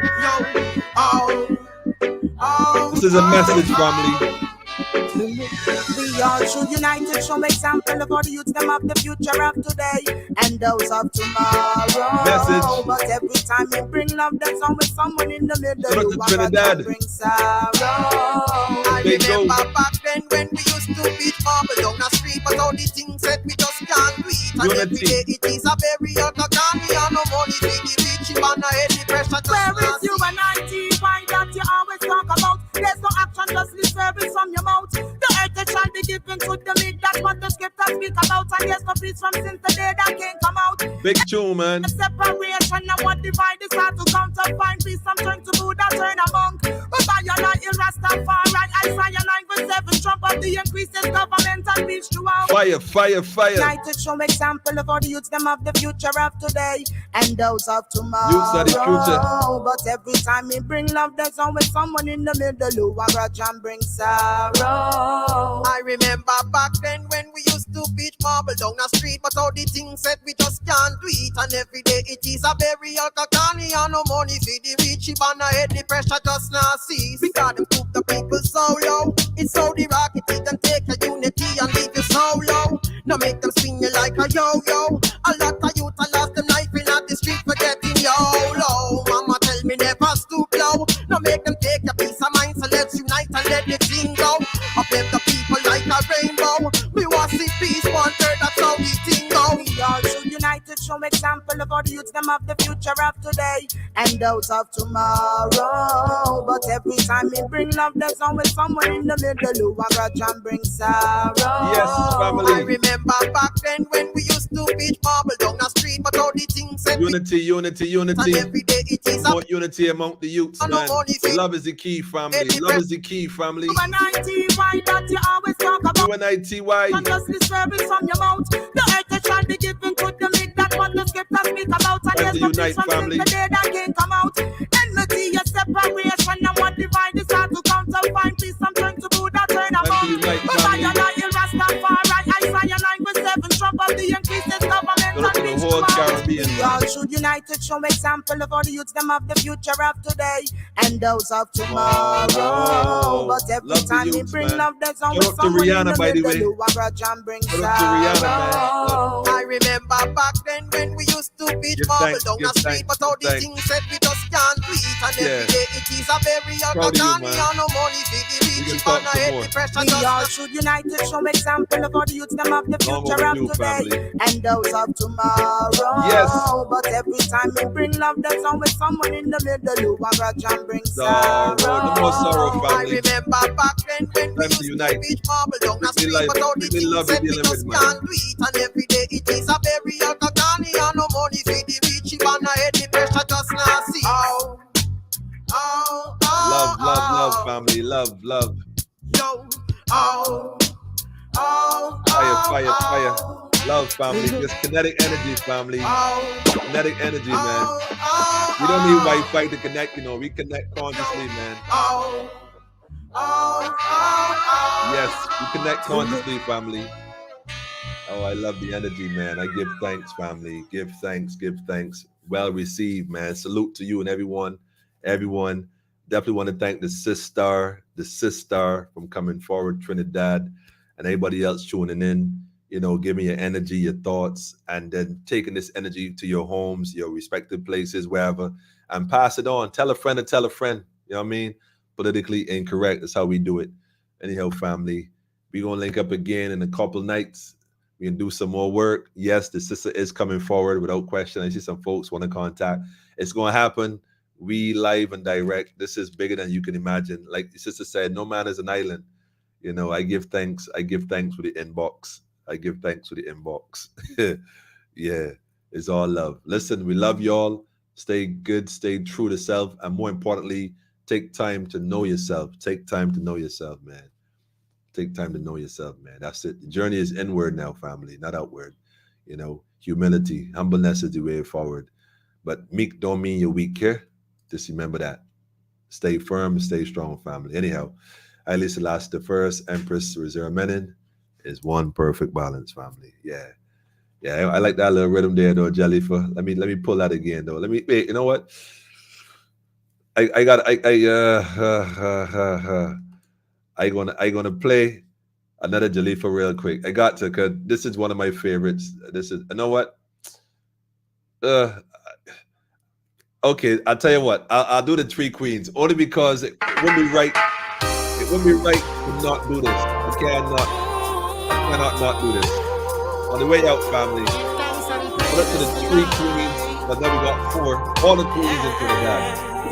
Oh. This is a message, family. We all should unite and show example of all the youths them of the future of today and those of tomorrow. Message. But every time you bring love, there's always someone in the middle Shout out to who Trinidad. bring sorrow. I They go. remember back then when we used to beat marble down the street, but all the things said we just can't do it. And every Unity. day it is a burial, Kakani, and no money for the rich, you wanna hate the pressure. Where is you and I, why that you always talk about? There's no action, just lip service from your mouth. The earth shall be given to the meek. That's what the scriptures speak about. And there's no peace from sin today that can't come out. Big tune, man. The separation and what divide is hard to come to find peace. I'm turn to Buddha, turn a monk. But I and I, Rastafari, Isaiah 9:7, Trump of the increases government and peace throughout. Fire. Try to show example of all the youths them of the future of today and those of tomorrow. Youths are the future. But every time we bring love, there's always someone in the middle who a grudge and bring sorrow. I remember back then when we used to beat marble down the street, but all the things said we just can't do it. And every day it is a burial, Kakani, and no money for the rich. Even ahead the pressure just not cease. Because them took the people so low. It's so the rocket, it can take a unity and leave you so low. Now make them spin you like a yo-yo. A lot of youth I lost them life in the street for getting YOLO. Mama tell me never stoop low. Now make them take your peace of mind, so let's unite and let the thing go. Uplift the people like a rainbow. We want to see peace, 1/3, that's how the thing go. We all should unite to show example of all the youths them of the future of today and those of tomorrow. But every time we bring love, there's always someone in the middle who a grudge and bring sorrow. Yes, family. I remember back then when we used to beat marble down the street, but all the things said Unity. and every day it is a More unity among the youths, man. Love is the key, family. Love is the key, family. UNITY, why that you always talk about? UNITY. Not just the service from your mouth. The earth shall be given to the meek. That's what the scriptures speak about. And Time there's to no unite, peace from family. the day that can't come out. Enmity, your separation, and what divide is hard to count. So find peace, I'm trying to Buddha, turn Time to about. unite, But I family. and I, Rastafari, Isaiah 9:7, Trump of the increases government Go to and the peace whole about tomorrow. Caribbean, We man. all should unite to show example of all the youths them of the future of today and those of tomorrow. But every Love the time we youths, bring man. love, there's Shout always out to someone in Rihanna, the by the way. middle who a grudge and bring Shout out to Rihanna, man. sorrow. I remember back then when we used to beat Give marble thanks, down give the street, thanks, but all give the thanks. things said we just can't do it. And Yeah. every day it is a burial, Proud of cause you, honey man. and no money for the We rich. can If talk I know some head more. the pressure, we all should unite to show example of all the youths them of the Long future of overdue, today family. and those of tomorrow. Yes. But every time we bring love, there's always someone in the middle who a grudge and bring Sorrow. sorrow. No more sorrow, I family. remember back then when we Time to used to unite. beat marble down the Make me street, life- but all the make me things love said you we dealing just with, man. can't do it. And every day it is a burial, cause honey and no money for the rich. If I know head the pressure, just not see. Oh, oh, Love, love, love, oh, family. Love, love. yo, oh, oh, Fire, oh, fire, fire. oh, Love, family. Just kinetic energy, family. oh, Kinetic energy, man. oh, We don't need Wi-Fi to connect, you know. We connect consciously, man. oh, oh, oh, Yes, we connect consciously, family. Oh, I love the energy, man. I give thanks, family. Give thanks, give thanks. Well received, man. Salute to you and everyone. Everyone. Definitely want to thank the sister from coming forward, Trinidad, and everybody else tuning in. You know, giving your energy, your thoughts, and then taking this energy to your homes, your respective places, wherever, and pass it on. Tell a friend to tell a friend. You know what I mean? Politically incorrect. That's how we do it. Anyhow, family, we're going to link up again in a couple nights. We can do some more work. Yes, the sister is coming forward without question. I see some folks want to contact. It's going to happen. We live and direct. This is bigger than you can imagine. Like the sister said, no man is an island. You know, I give thanks. I give thanks for the inbox. I give thanks for the inbox. Yeah, it's all love. Listen, we love y'all. Stay good, stay true to self, and more importantly, take time to know yourself. Take time to know yourself, man. Take time to know yourself, man. That's it. The journey is inward now, family, not outward. You know, humility, humbleness is the way forward. But meek don't mean you're weak here. Just remember that. Stay firm and stay strong, family. Anyhow, Haile Selassie the First, Empress Reserve Menin, is one perfect balance, family. Yeah. Yeah, I like that little rhythm there, though, Jellyfa. Let me pull that again, though. Let me wait. You know what? I gonna play another Jalifa real quick. I got to, cause this is one of my favorites. This is, you know what? Okay, I'll tell you what. I'll do the Three Queens only because it wouldn't be right. It wouldn't be right to not do this. I cannot not do this. On the way out, family. Put up to the Three Queens, but now we got four. All the queens into the dad.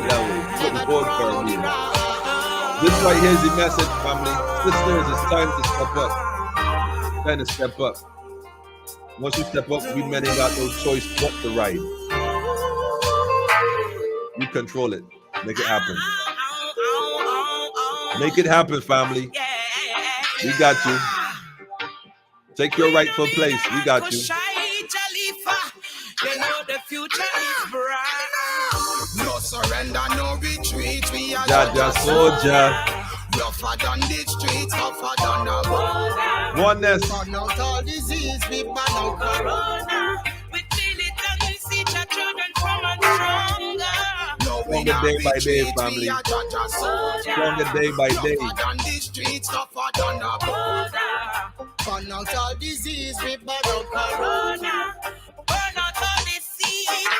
That way, putting forward for a meeting. This right here is the message, family. Sisters, it's time to step up. Time to step up. Once you step up, we men ain't got no choice but to ride. You control it. Make it happen. Make it happen, family. We got you. Take your rightful place. We got you. You know the future is bright. No surrender, no retreat. We are Jaja soldier. rougher than the streets, tougher than the border. Oneness. Burn out all disease, we burn out corona. With militants, teach our children from and stronger. No, we Stronger not day by day, retreat, family. we are Jaja soldier. Stronger day by day. Rougher than the streets, tougher than the border. Burn out all disease, we burn out corona. Burn out all the seeds.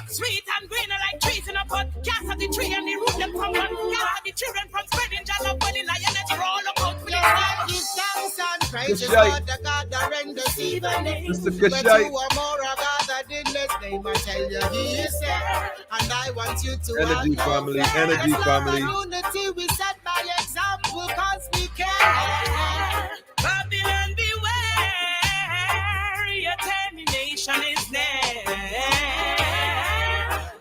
Sweet and greener like trees in a pot. Cast at the tree and the root them come on. Cast at the children from spreading jala bunny lion and roll up out for the Give thanks and praises Kashai. for the God that renders even name. Mr. Where Kashai. two or more are gathered in His name, I tell you He is there. And I want you to Energy, all family. know that. Energy, There's family. love and unity, we set by example cause we care. Babylon beware, your termination is near.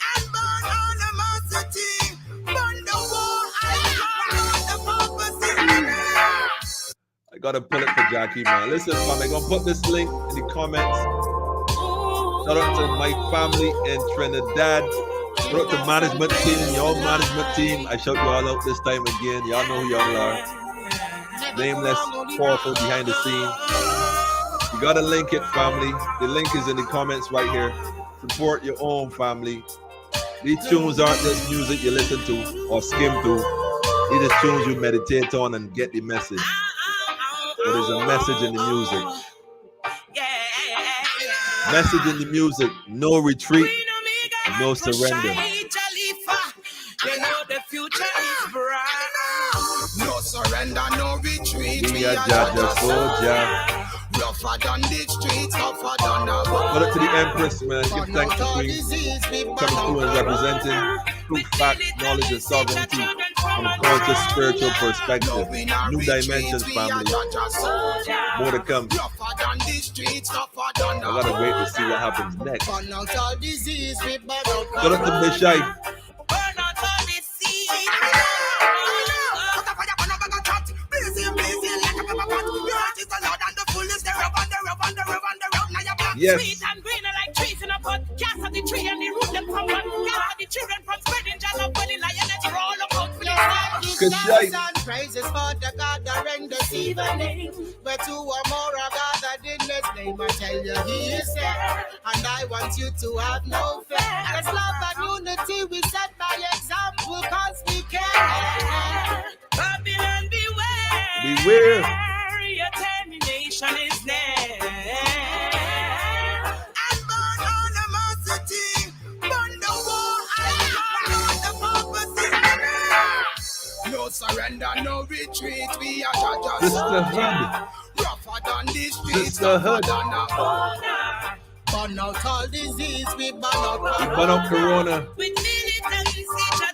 And burn animosity, burn the war, and the purpose in the air. I gotta pull it for Jackie, man. Listen, fam, I'm gonna put this link in the comments. Shout out to my family in Trinidad. Shout out to management team, y'all management team. I shout y'all out this time again. Y'all know who y'all are. Nameless, powerful behind the scene. You gotta link it, family. The link is in the comments right here. Support your own family. These tunes aren't just music you listen to or skim through. These are tunes you meditate on and get the message. But there's a message in the music. Message in the music. No retreat, no surrender. No surrender, no retreat. We are Jaja Soldier. Rougher than the streets, tougher than the What up to the Empress, man? Give thanks to Queen coming through and representing truth, fact, knowledge, and sovereignty from a conscious spiritual perspective. New dimensions, family. More to come. I gotta wait to see what happens next. Shout out to Bishai. Yes. And greener like trees in a pot. Cast of the tree and the root them come on. Cast of the children from spreading jala body lioness roll about for the Good shite. Praises for the gathering this evening. Where two or more are gathered in His name, I tell you He is there. And I want you to have no fear. As love and unity we set by example, cause we care. Babylon beware. Beware. Your termination is near. And burn animosity, burn the war, and the purpose is no surrender, no retreat. We are Jaja Sister Hood. rougher than the streets, Sister Hood. than the burn out all disease, we burn out We burn up Corona. With militancy, stronger.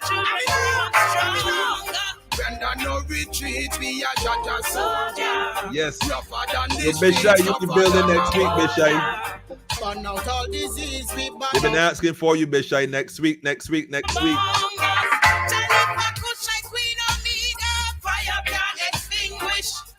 surrender, no retreat. We are Jaja soldier. Yes. Rougher than So the Bishai, you can build it next week, Bishai. burn out all disease, we burn They've been out. asking for you, Bishai. Next week.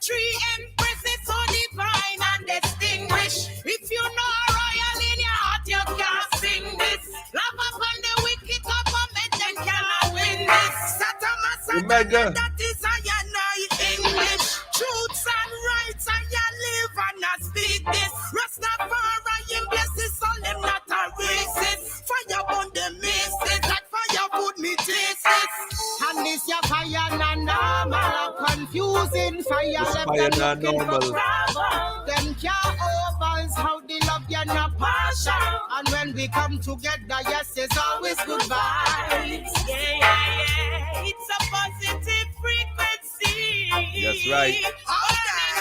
Three empresses so divine and distinguished. If you know royal in your heart, you can't sing this. Love upon the wicked government, then cannot win this. Satama, Omega. that is I and I English. Truths and rights, and you live and I speak this. Rastafari in blesses, so them not a racist. Fire on them misses, that fire put me taste this. And this your fire non normal, confusing fire. This left fire them looking non-normal. for trouble. Them can't overbalance how they love you not partial. And when we come together, yes, it's always good vibes. Yeah. It's a positive frequency. That's right.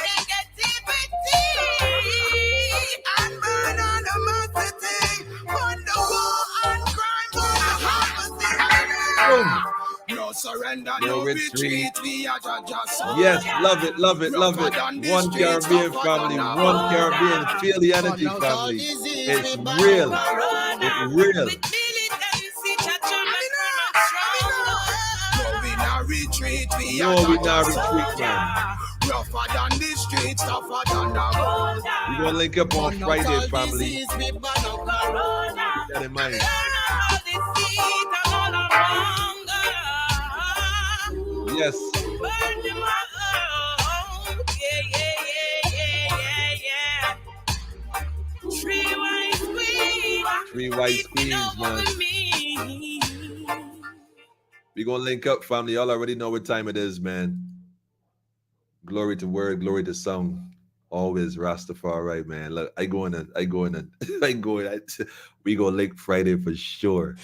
Negativity. and burn animosity, burn the war and crime, burn the harvest. Boom. No surrender, No no retreat. retreat. We are Jaja soldier. Yes, love it. One Caribbean family, one Caribbean. Feel the energy, family. It's real. It's real. With militancy, No, we not retreat. We No, are we Jaja not retreat, soldier. man. Rougher than the streets, tougher than the We're gonna link up on Burn out Friday, all family. disease, we burn out corona. Keep that in mind. Yes. Three white queens, man. We gonna link up, family. Y'all already know what time it is, man. Glory to word, glory to song. Always Rastafari, man. Look, we go link Friday for sure.